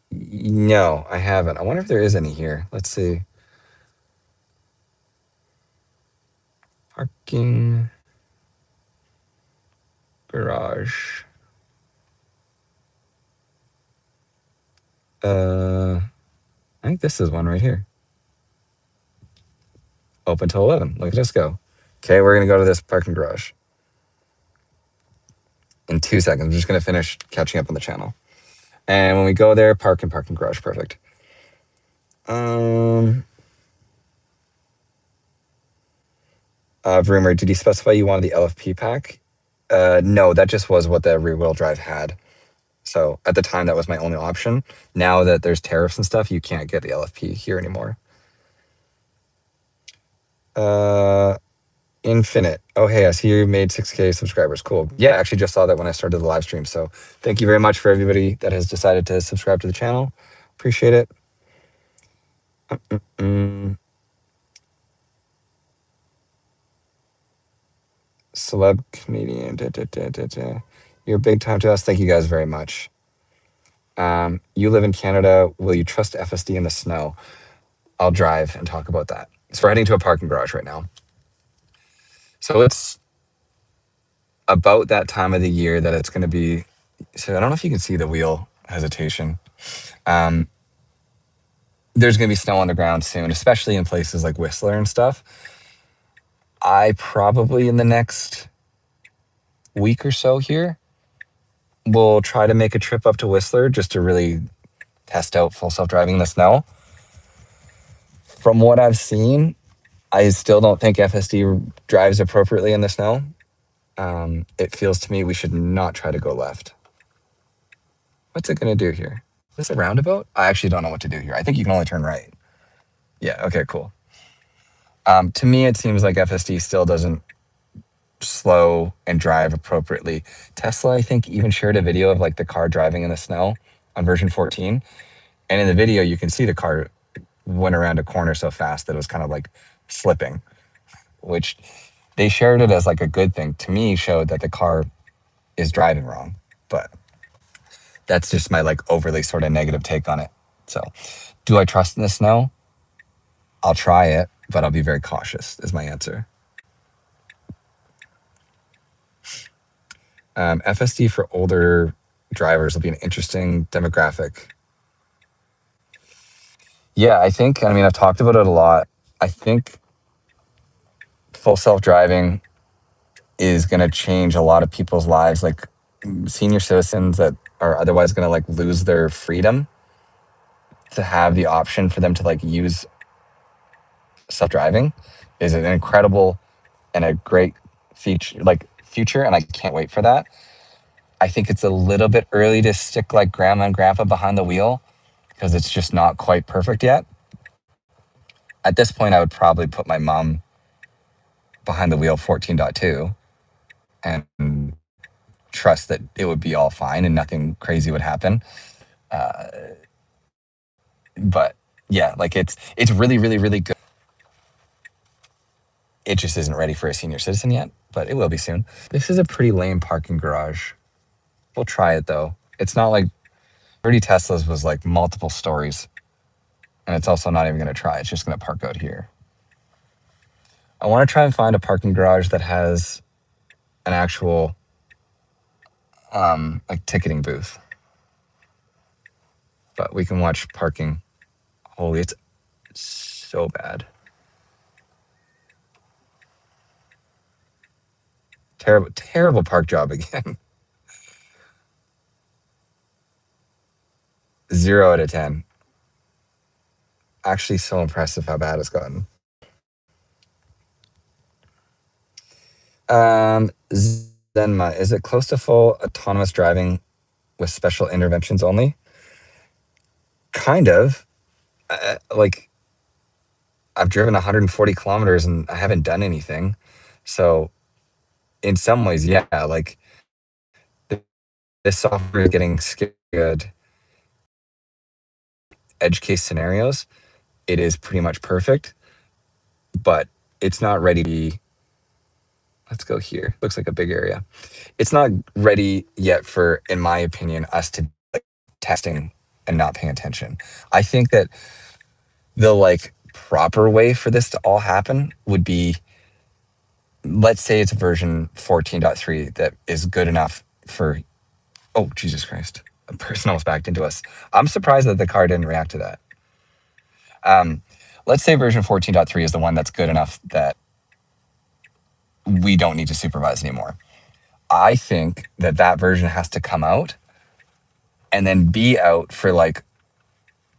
No, I haven't. I wonder if there is any here. Let's see. Parking garage. I think this is one right here. Open till 11. Look at us go. Okay, we're going to go to this parking garage. In 2 seconds, I'm just going to finish catching up on the channel. And when we go there, parking garage. Perfect. Rumor, did you specify you wanted the LFP pack? No, that just was what the rear wheel drive had. So at the time, that was my only option. Now that there's tariffs and stuff, you can't get the LFP here anymore. Infinite. Oh, hey, I see you made 6K subscribers. Cool. Yeah, I actually just saw that when I started the live stream. So thank you very much for everybody that has decided to subscribe to the channel. Appreciate it. Celeb comedian. You're big time to us. Thank you guys very much. You live in Canada. Will you trust FSD in the snow? I'll drive and talk about that. So we're heading to a parking garage right now. So it's about that time of the year that it's going to be. So I don't know if you can see the wheel hesitation. There's going to be snow on the ground soon, especially in places like Whistler and stuff. I probably in the next week or so here will try to make a trip up to Whistler just to really test out full self-driving in the snow. From what I've seen, I still don't think FSD drives appropriately in the snow. It feels to me we should not try to go left. What's it going to do here? Is this a roundabout? I actually don't know what to do here. I think you can only turn right. Yeah, okay, cool. To me, it seems like FSD still doesn't slow and drive appropriately. Tesla, I think, even shared a video of like the car driving in the snow on version 14. And in the video, you can see the car went around a corner so fast that it was kind of like slipping, which they shared it as like a good thing. To me, showed that the car is driving wrong. But that's just my like overly sort of negative take on it. So do I trust in the snow? I'll try it, but I'll be very cautious is my answer. FSD for older drivers will be an interesting demographic. Yeah, I think, I mean, I've talked about it a lot. I think full self-driving is going to change a lot of people's lives, like senior citizens that are otherwise going to like lose their freedom to have the option for them to like use self-driving is an incredible and a great future, and I can't wait for that. I think it's a little bit early to stick like grandma and grandpa behind the wheel because it's just not quite perfect yet. At this point, I would probably put my mom behind the wheel 14.2 and trust that it would be all fine and nothing crazy would happen. But yeah, like it's really, really, really good. It just isn't ready for a senior citizen yet, but it will be soon. This is a pretty lame parking garage. We'll try it though. It's not like 30 Teslas was like multiple stories. And it's also not even going to try. It's just going to park out here. I want to try and find a parking garage that has an actual like ticketing booth. But we can watch parking. Holy, it's so bad. Terrible, terrible park job again. 0 out of 10. Actually, so impressive how bad it's gotten. Zenma, is it close to full autonomous driving with special interventions only? Kind of. Like, I've driven 140 kilometers and I haven't done anything. So, in some ways, yeah, like this software is getting good. Edge case scenarios, it is pretty much perfect, but it's not ready to be. Let's go here. Looks like a big area. It's not ready yet for, in my opinion, us to be like testing and not paying attention. I think that the like proper way for this to all happen would be, let's say it's version 14.3 that is good enough for, oh, Jesus Christ. A person almost backed into us. I'm surprised that the car didn't react to that. Let's say version 14.3 is the one that's good enough that we don't need to supervise anymore. I think that that version has to come out and then be out for like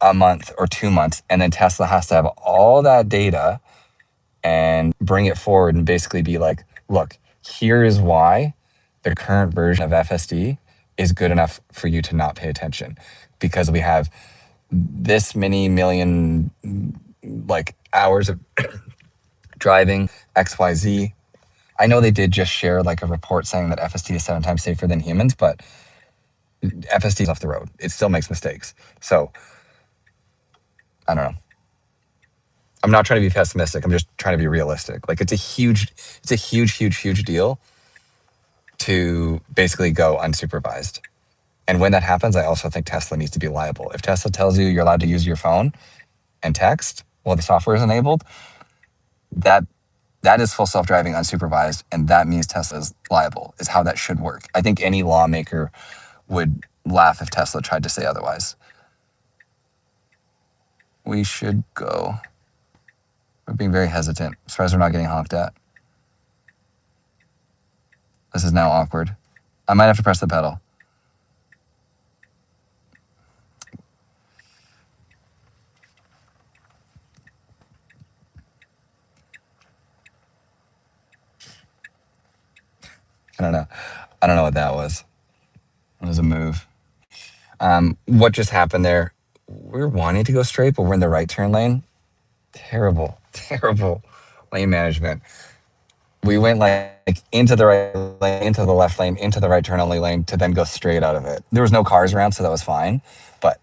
a month or 2 months. And then Tesla has to have all that data and bring it forward and basically be like, look, here is why the current version of FSD is good enough for you to not pay attention, because we have this many million like hours of driving XYZ. I know they did just share like a report saying that FSD is 7 times safer than humans, but FSD is off the road. It still makes mistakes. So I don't know. I'm not trying to be pessimistic. I'm just trying to be realistic. Like it's a huge deal to basically go unsupervised. And when that happens, I also think Tesla needs to be liable. If Tesla tells you you're allowed to use your phone and text while the software is enabled, that that is full self-driving unsupervised, and that means Tesla is liable, is how that should work. I think any lawmaker would laugh if Tesla tried to say otherwise. We should go. We're being very hesitant. As far as we're not getting honked at. This is now awkward. I might have to press the pedal. I don't know. I don't know what that was. It was a move. What just happened there? We're wanting to go straight, but we're in the right turn lane. Terrible, terrible lane management. We went like into the right lane, into the left lane, into the right turn only lane to then go straight out of it. There was no cars around, so that was fine. But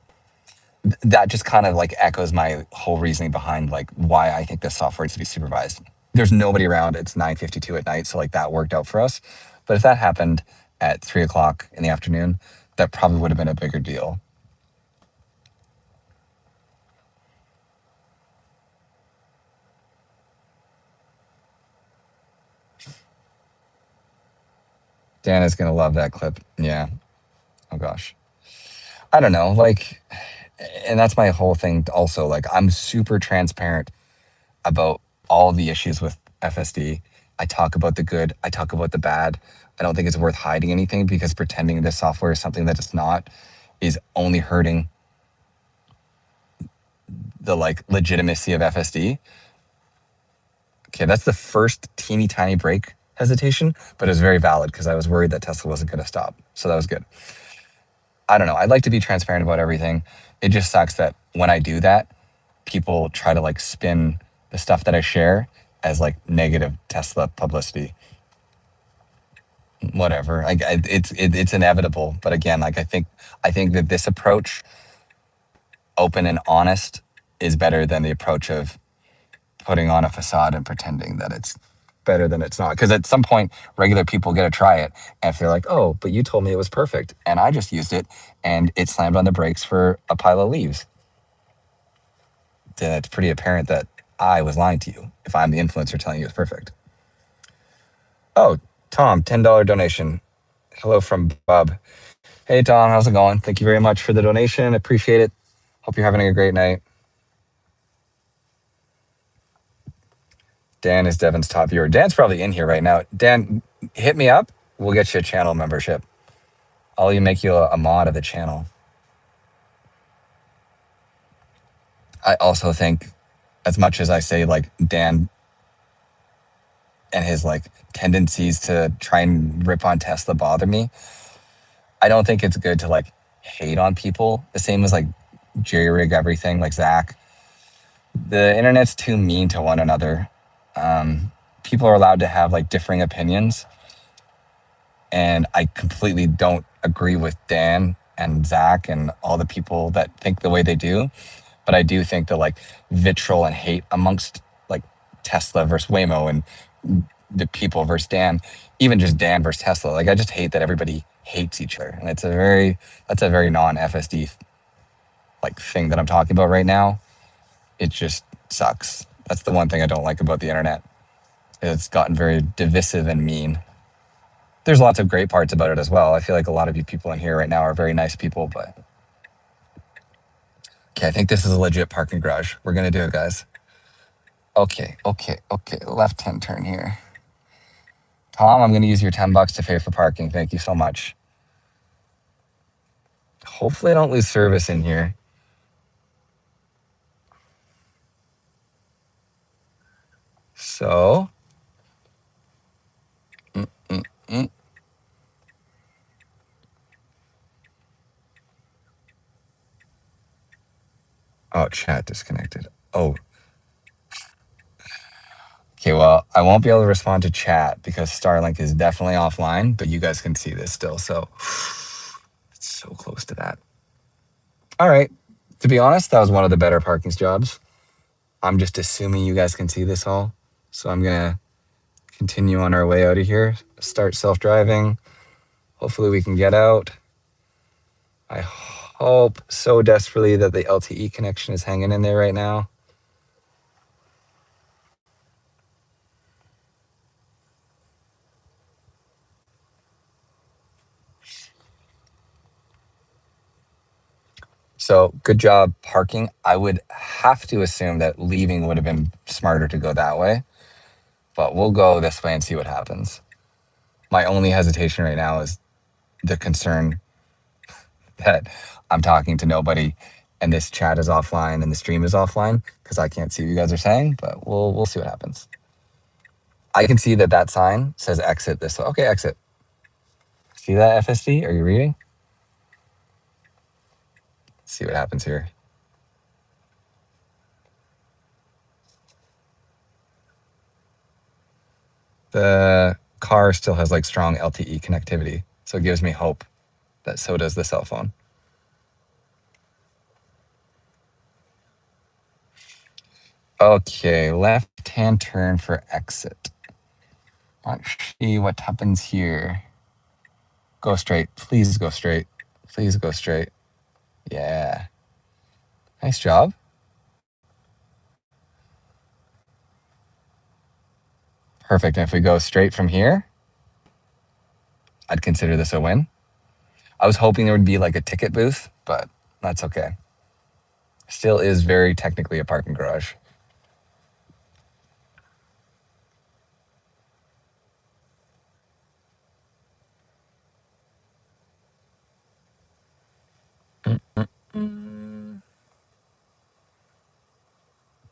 that just kind of like echoes my whole reasoning behind like why I think this software needs to be supervised. There's nobody around. It's 9:52 at night, so like that worked out for us. But if that happened at 3 o'clock in the afternoon, that probably would have been a bigger deal. Dan is gonna love that clip. Yeah. Oh gosh. I don't know. Like, and that's my whole thing. Also, like, I'm super transparent about all the issues with FSD. I talk about the good. I talk about the bad. I don't think it's worth hiding anything, because pretending this software is something that it's not is only hurting the like legitimacy of FSD. Okay, that's the first teeny tiny brake hesitation, but it was very valid because I was worried that Tesla wasn't going to stop. So that was good. I don't know. I'd like to be transparent about everything. It just sucks that when I do that, people try to like spin the stuff that I share as like negative Tesla publicity. Whatever. It's inevitable. But again, like I think that this approach, open and honest, is better than the approach of putting on a facade and pretending that it's better than it's not. Because at some point, regular people get to try it, and if they're like, "Oh, but you told me it was perfect, and I just used it, and it slammed on the brakes for a pile of leaves," then it's pretty apparent that I was lying to you if I'm the influencer telling you it's perfect. Oh, Tom, $10 donation. Hello from Bob. Hey, Tom, how's it going? Thank you very much for the donation. Appreciate it. Hope you're having a great night. Dan is Devin's top viewer. Dan's probably in here right now. Dan, hit me up. We'll get you a channel membership. I'll even make you a mod of the channel. I also think, as much as I say like Dan and his like tendencies to try and rip on Tesla bother me, I don't think it's good to like hate on people. The same as like jerry rig everything, like Zach. The internet's too mean to one another. People are allowed to have like differing opinions, and I completely don't agree with Dan and Zach and all the people that think the way they do. But I do think that like vitriol and hate amongst like Tesla versus Waymo and the people versus Dan, even just Dan versus Tesla. Like I just hate that everybody hates each other, and that's a very non-FSD like thing that I'm talking about right now. It just sucks. That's the one thing I don't like about the internet. It's gotten very divisive and mean. There's lots of great parts about it as well. I feel like a lot of you people in here right now are very nice people, but okay, I think this is a legit parking garage. We're gonna do it, guys. Okay. Left-hand turn here. Tom, I'm gonna use your $10 to pay for parking. Thank you so much. Hopefully I don't lose service in here. So, Oh, chat disconnected. Oh, okay. Well, I won't be able to respond to chat because Starlink is definitely offline, but you guys can see this still. So it's so close to that. All right. To be honest, that was one of the better parking jobs. I'm just assuming you guys can see this all. So I'm going to continue on our way out of here, start self-driving. Hopefully we can get out. I hope so desperately that the LTE connection is hanging in there right now. So good job parking. I would have to assume that leaving would have been smarter to go that way, but we'll go this way and see what happens. My only hesitation right now is the concern that I'm talking to nobody and this chat is offline and the stream is offline because I can't see what you guys are saying, but we'll see what happens. I can see that that sign says exit this way. Okay, exit. See that, FSD? Are you reading? See what happens here. The car still has like strong LTE connectivity, so it gives me hope that so does the cell phone. Okay, left-hand turn for exit. Let's see what happens here. Go straight. Please go straight. Please go straight. Yeah. Nice job. Perfect. And if we go straight from here, I'd consider this a win. I was hoping there would be like a ticket booth, but that's okay. Still is very technically a parking garage.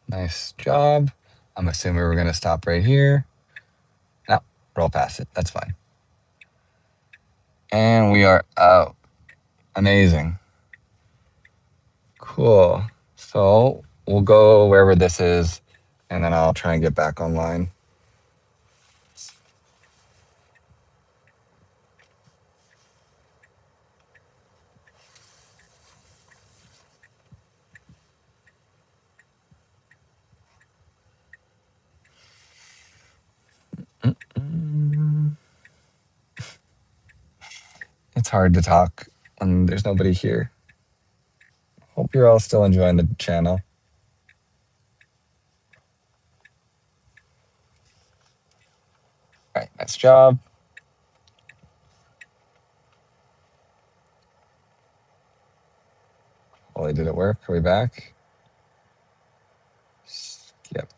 Nice job. I'm assuming we're going to stop right here. No, roll past it. That's fine. And we are out. Amazing. Cool. So we'll go wherever this is, and then I'll try and get back online. It's hard to talk when there's nobody here. Hope you're all still enjoying the channel. All right, nice job. Well, did it work? Are we back? Skip.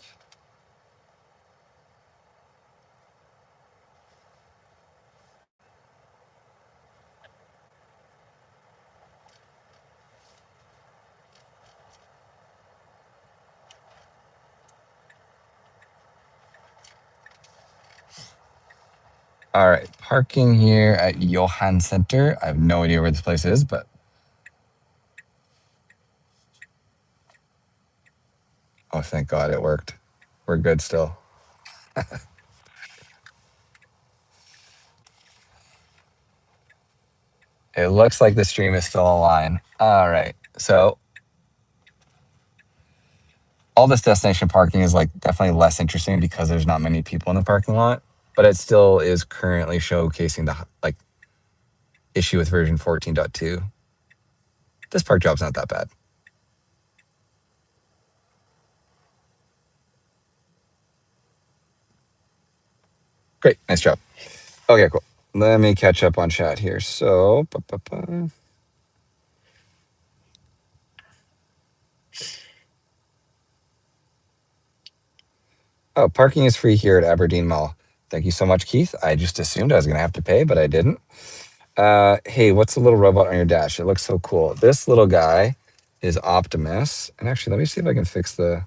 All right, parking here at Johann Center. I have no idea where this place is, but oh, thank God it worked. We're good still. It looks like the stream is still online. All right, so all this destination parking is like definitely less interesting because there's not many people in the parking lot, but it still is currently showcasing the like issue with version 14.2. This park job's not that bad. Great, nice job. Okay, cool. Let me catch up on chat here. So, oh, parking is free here at Aberdeen Mall. Thank you so much, Keith. I just assumed I was going to have to pay, but I didn't. Hey, what's the little robot on your dash? It looks so cool. This little guy is Optimus. And actually, let me see if I can fix the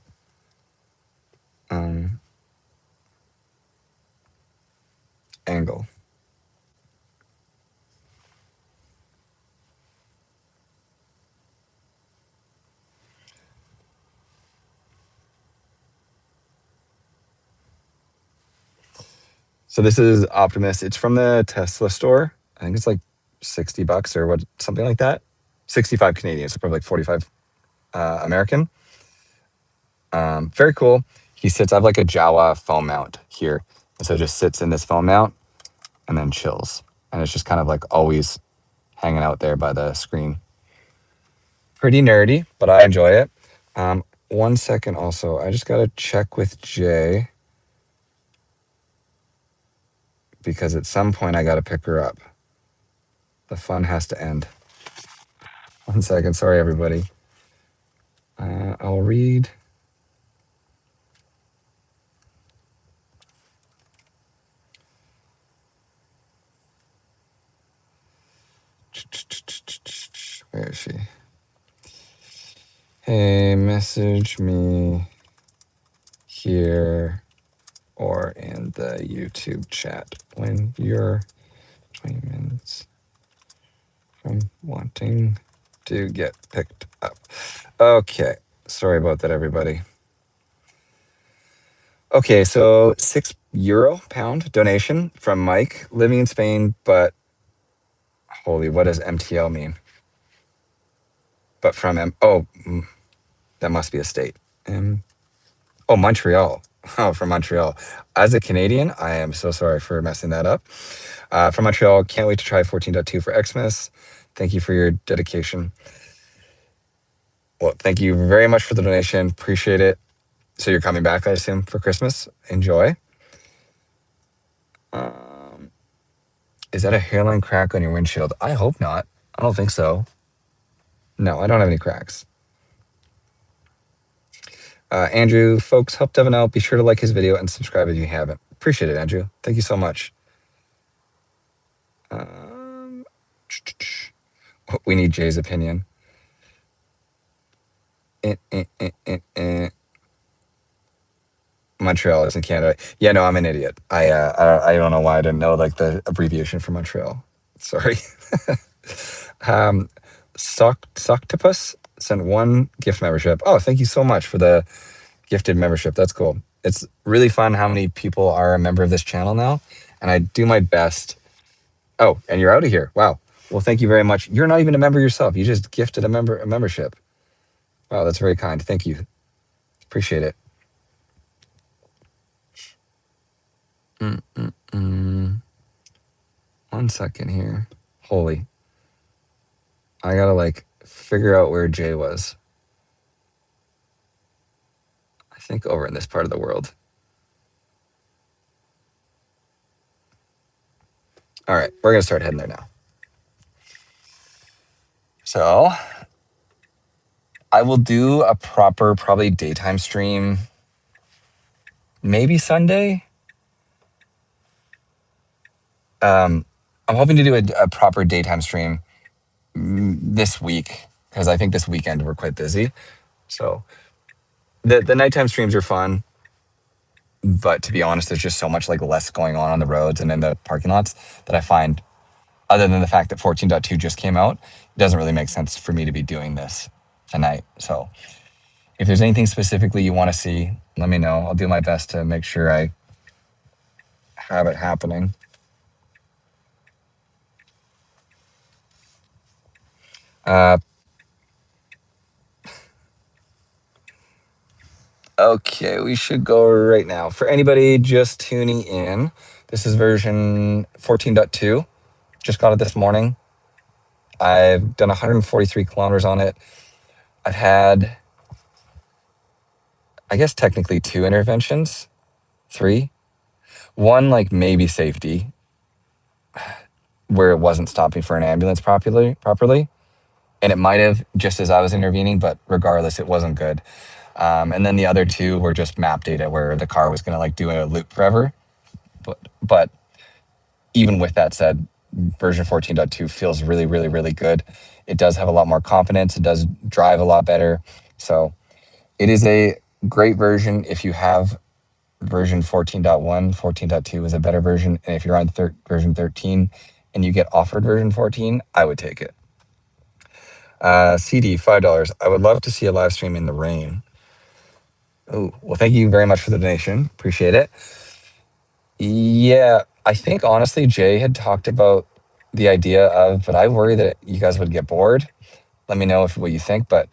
angle. So this is Optimus. It's from the Tesla store. I think it's like $60 or what, something like that. 65 Canadian, so probably like 45 American. Very cool. He sits, I have like a Jawa foam mount here. And so it just sits in this foam mount and then chills. And it's just kind of like always hanging out there by the screen. Pretty nerdy, but I enjoy it. 1 second also, I just got to check with Jay because at some point I got to pick her up. The fun has to end. 1 second, sorry everybody. I'll read. Where is she? Hey, message me here or in the YouTube chat when you're 20 minutes from wanting to get picked up. Okay, sorry about that, everybody. Okay, so €6 donation from Mike, living in Spain, but holy, what does MTL mean? But from that must be a state. Montreal. Oh, from Montreal. As a Canadian, I am so sorry for messing that up. From Montreal, can't wait to try 14.2 for Xmas. Thank you for your dedication. Well, thank you very much for the donation. Appreciate it. So you're coming back, I assume, for Christmas. Enjoy. Is that a hairline crack on your windshield? I hope not. I don't think so. No, I don't have any cracks. Andrew, folks, help Devin out. Be sure to like his video and subscribe if you haven't. Appreciate it, Andrew. Thank you so much. We need Jay's opinion. Montreal is in Canada. Yeah, no, I'm an idiot. I don't know why I didn't know like the abbreviation for Montreal. Sorry. Soctopus sent 1 gift membership. Oh, thank you so much for the gifted membership. That's cool. It's really fun how many people are a member of this channel now, and I do my best. Oh, and you're out of here. Wow. Well, thank you very much. You're not even a member yourself. You just gifted a membership. Wow, that's very kind. Thank you. Appreciate it. 1 second here. Holy. I gotta like figure out where Jay was. I think over in this part of the world. All right, we're gonna start heading there now. So I will do a proper, probably daytime stream, maybe Sunday. I'm hoping to do a proper daytime stream this week because I think this weekend we're quite busy. So the nighttime streams are fun, but to be honest, there's just so much like less going on the roads and in the parking lots that I find, other than the fact that 14.2 just came out, it doesn't really make sense for me to be doing this tonight. So if there's anything specifically you want to see, let me know. I'll do my best to make sure I have it happening. Okay, we should go right now. For anybody just tuning in, this is version 14.2. Just got it this morning. I've done 143 kilometers on it. I've had, I guess technically 2 interventions, 3. One, like maybe safety, where it wasn't stopping for an ambulance properly. And it might have just as I was intervening, but regardless, it wasn't good. And then the other 2 were just map data where the car was going to like do a loop forever. But even with that said, version 14.2 feels really, really, really good. It does have a lot more confidence. It does drive a lot better. So it is a great version. If you have version 14.1, 14.2 is a better version. And if you're on version 13 and you get offered version 14, I would take it. CD, $5. I would love to see a live stream in the rain. Oh, well, thank you very much for the donation. Appreciate it. Yeah, I think honestly, Jay had talked about the idea of, but I worry that you guys would get bored. Let me know if what you think, but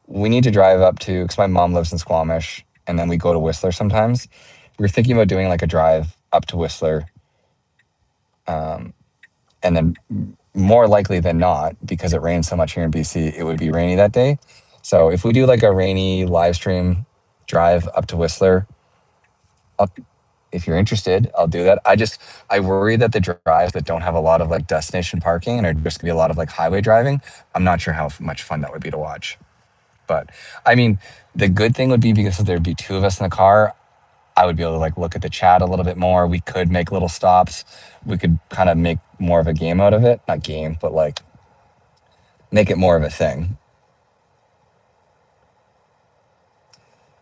we need to drive up to, because my mom lives in Squamish, and then we go to Whistler sometimes. We were thinking about doing like a drive up to Whistler, and then more likely than not, because it rains so much here in BC, it would be rainy that day. So if we do like a rainy live stream drive up to Whistler, I'll, if you're interested, I'll do that. I worry that the drives that don't have a lot of like destination parking and are just gonna be a lot of like highway driving. I'm not sure how much fun that would be to watch. But I mean, the good thing would be because there'd be two of us in the car, I would be able to like look at the chat a little bit more. We could make little stops. We could kind of make more of a game out of it. Not game, but like make it more of a thing.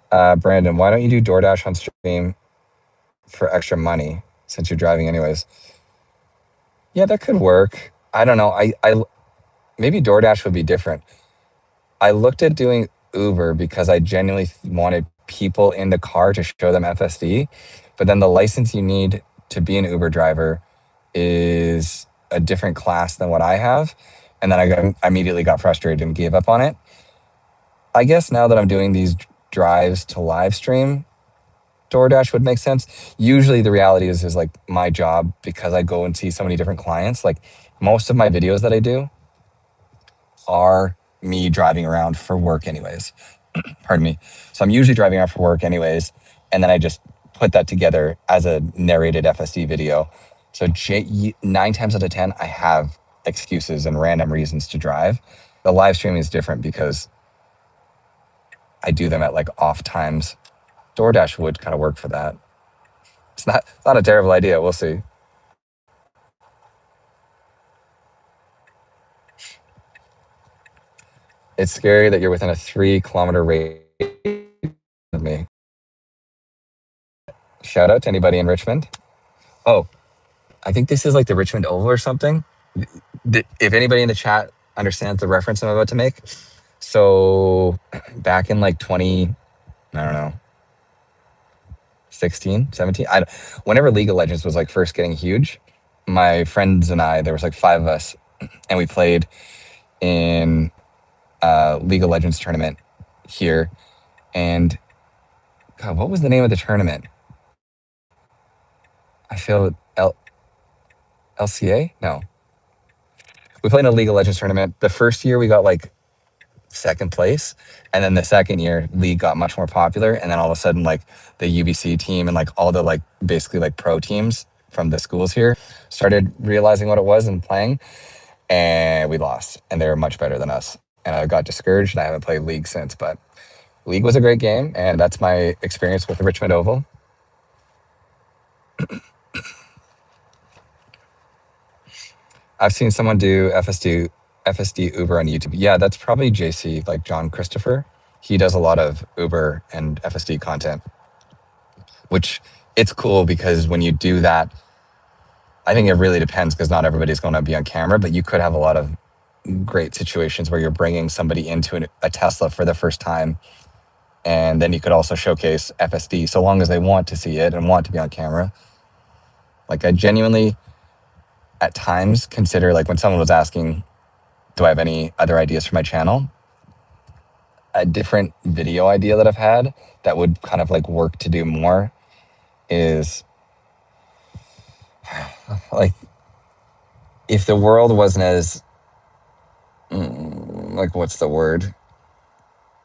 Brandon, why don't you do DoorDash on stream for extra money since you're driving anyways? Yeah, that could work. I don't know. I maybe DoorDash would be different. I looked at doing Uber because I genuinely wanted people in the car to show them FSD, but then the license you need to be an Uber driver is a different class than what I have, and then I immediately got frustrated and gave up on it. I guess now that I'm doing these drives to live stream, DoorDash would make sense. Usually the reality is like my job, because I go and see so many different clients, like most of my videos that I do are me driving around for work anyways. Pardon me. So I'm usually driving around for work anyways, and then I just put that together as a narrated FSD video. So 9 times out of 10, I have excuses and random reasons to drive. The live streaming is different because I do them at like off times. DoorDash would kind of work for that. It's not a terrible idea. We'll see. It's scary that you're within a 3 kilometer radius of me. Shout out to anybody in Richmond. Oh, I think this is like the Richmond Oval or something. If anybody in the chat understands the reference I'm about to make. So back in like 20, I don't know, 16, 17, whenever League of Legends was like first getting huge, my friends and I, there was like 5 of us, and we played in League of Legends tournament here. And God, what was the name of the tournament? I feel LCA? No. We played in a League of Legends tournament. The first year we got like second place, and then the second year League got much more popular, and then all of a sudden like the UBC team and like all the like basically like pro teams from the schools here started realizing what it was and playing, and we lost, and they were much better than us, and I got discouraged and I haven't played League since. But League was a great game, and that's my experience with the Richmond Oval. I've seen someone do FSD Uber on YouTube. Yeah, that's probably JC, like John Christopher. He does a lot of Uber and FSD content, which it's cool because when you do that, I think it really depends because not everybody's going to be on camera, but you could have a lot of great situations where you're bringing somebody into a Tesla for the first time. And then you could also showcase FSD so long as they want to see it and want to be on camera. Like I genuinely, at times, consider like when someone was asking, do I have any other ideas for my channel? A different video idea that I've had that would kind of like work to do more is like if the world wasn't as like what's the word?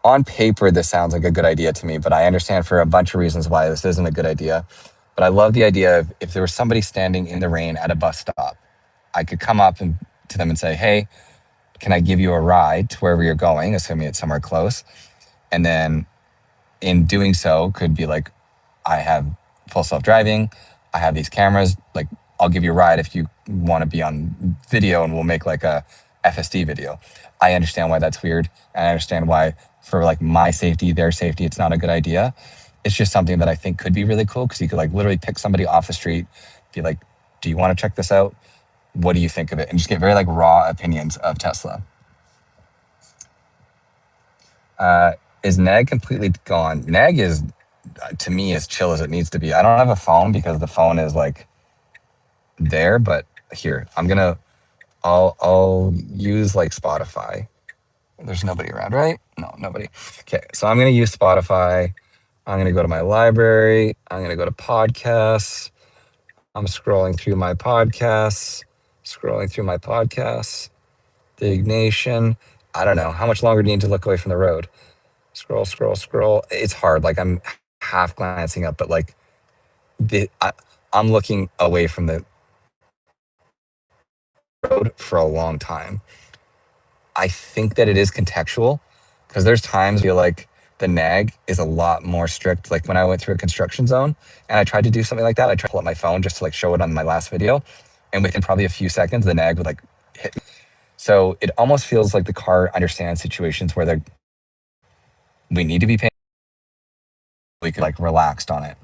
On paper, this sounds like a good idea to me, but I understand for a bunch of reasons why this isn't a good idea. But I love the idea of if there was somebody standing in the rain at a bus stop, I could come up to them and say, hey, can I give you a ride to wherever you're going, assuming it's somewhere close? And then in doing so, could be like, I have full self-driving, I have these cameras, like I'll give you a ride if you want to be on video, and we'll make like a FSD video. I understand why that's weird, and I understand why for like my safety, their safety, it's not a good idea. It's just something that I think could be really cool because you could like literally pick somebody off the street, be like, do you want to check this out? What do you think of it? And just get very like raw opinions of Tesla. Is Nag completely gone? Nag is to me as chill as it needs to be. I don't have a phone because the phone is like there, but here I'll use like Spotify. There's nobody around, right? No, nobody. Okay, so I'm gonna use Spotify. I'm gonna go to my library. I'm gonna go to podcasts. I'm scrolling through my podcasts, scrolling through my podcasts. The Ignatian. I don't know. How much longer do you need to look away from the road? Scroll, scroll, scroll. It's hard. Like I'm half glancing up, but like I'm looking away from the road for a long time. I think that it is contextual because there's times I feel like the nag is a lot more strict. Like when I went through a construction zone and I tried to do something like that, I tried to pull up my phone just to like show it on my last video. And within probably a few seconds, the nag would like hit me. So it almost feels like the car understands situations where we need to be paying. We could like relaxed on it,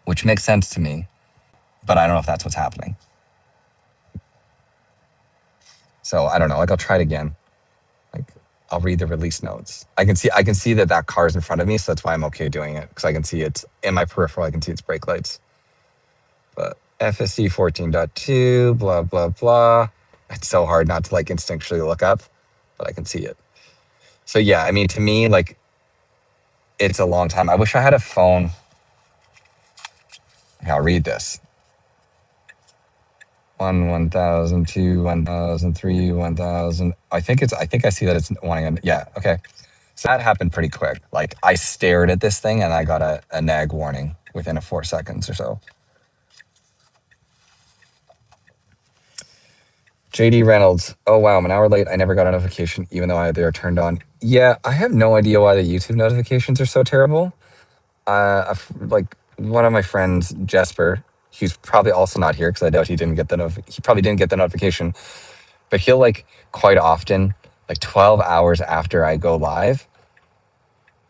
which makes sense to me, but I don't know if that's what's happening. So I don't know. Like I'll try it again. Like I'll read the release notes. I can see that car's in front of me, so that's why I'm okay doing it because I can see it's in my peripheral. I can see its brake lights. But FSD 14.2, blah blah blah. It's so hard not to like instinctually look up, but I can see it. So yeah, I mean, to me, like it's a long time. I wish I had a phone. I'll read this. 1,000, 2, 1,000, 3, 1,000. I think I see that it's wanting yeah, okay. So that happened pretty quick. Like I stared at this thing and I got a nag warning within 4 seconds or so. JD Reynolds. Oh wow, I'm an hour late. I never got a notification even though they are turned on. Yeah, I have no idea why the YouTube notifications are so terrible. Like one of my friends, Jesper, he's probably also not here because I doubt he probably didn't get the notification. But he'll like quite often, like 12 hours after I go live,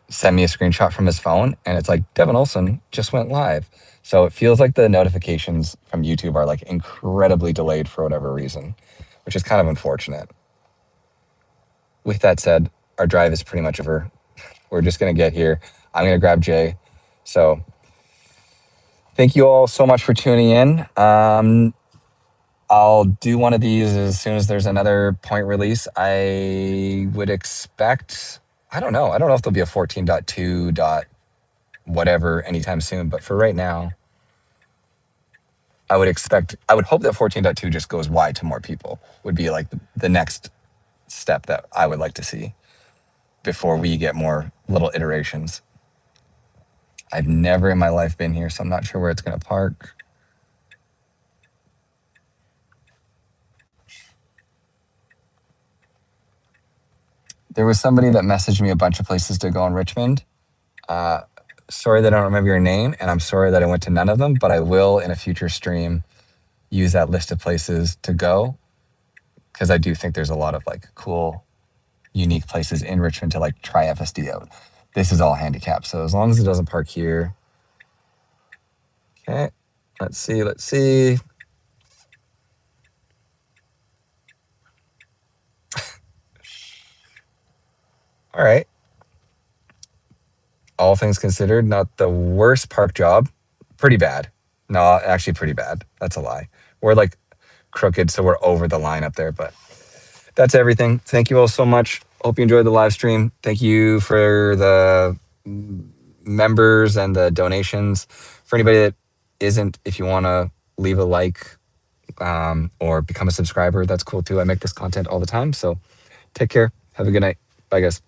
send me a screenshot from his phone and it's like Devin Olson just went live. So it feels like the notifications from YouTube are like incredibly delayed for whatever reason, which is kind of unfortunate. With that said, our drive is pretty much over. We're just going to get here. I'm going to grab Jay. So thank you all so much for tuning in. I'll do one of these as soon as there's another point release. I would expect, I don't know if there'll be a 14.2 dot whatever anytime soon, but for right now, I would hope that 14.2 just goes wide to more people, would be like the next step that I would like to see before we get more little iterations. I've never in my life been here, so I'm not sure where it's going to park. There was somebody that messaged me a bunch of places to go in Richmond. Sorry that I don't remember your name, and I'm sorry that I went to none of them, but I will in a future stream use that list of places to go because I do think there's a lot of like cool, unique places in Richmond to like try FSD out. This is all handicapped, so as long as it doesn't park here. Okay, let's see. All right. All things considered, not the worst park job. Pretty bad. No, actually pretty bad. That's a lie. We're like crooked, so we're over the line up there, but that's everything. Thank you all so much. Hope you enjoyed the live stream. Thank you for the members and the donations. For anybody that isn't, if you want to leave a like or become a subscriber, that's cool too. I make this content all the time. So take care. Have a good night. Bye, guys.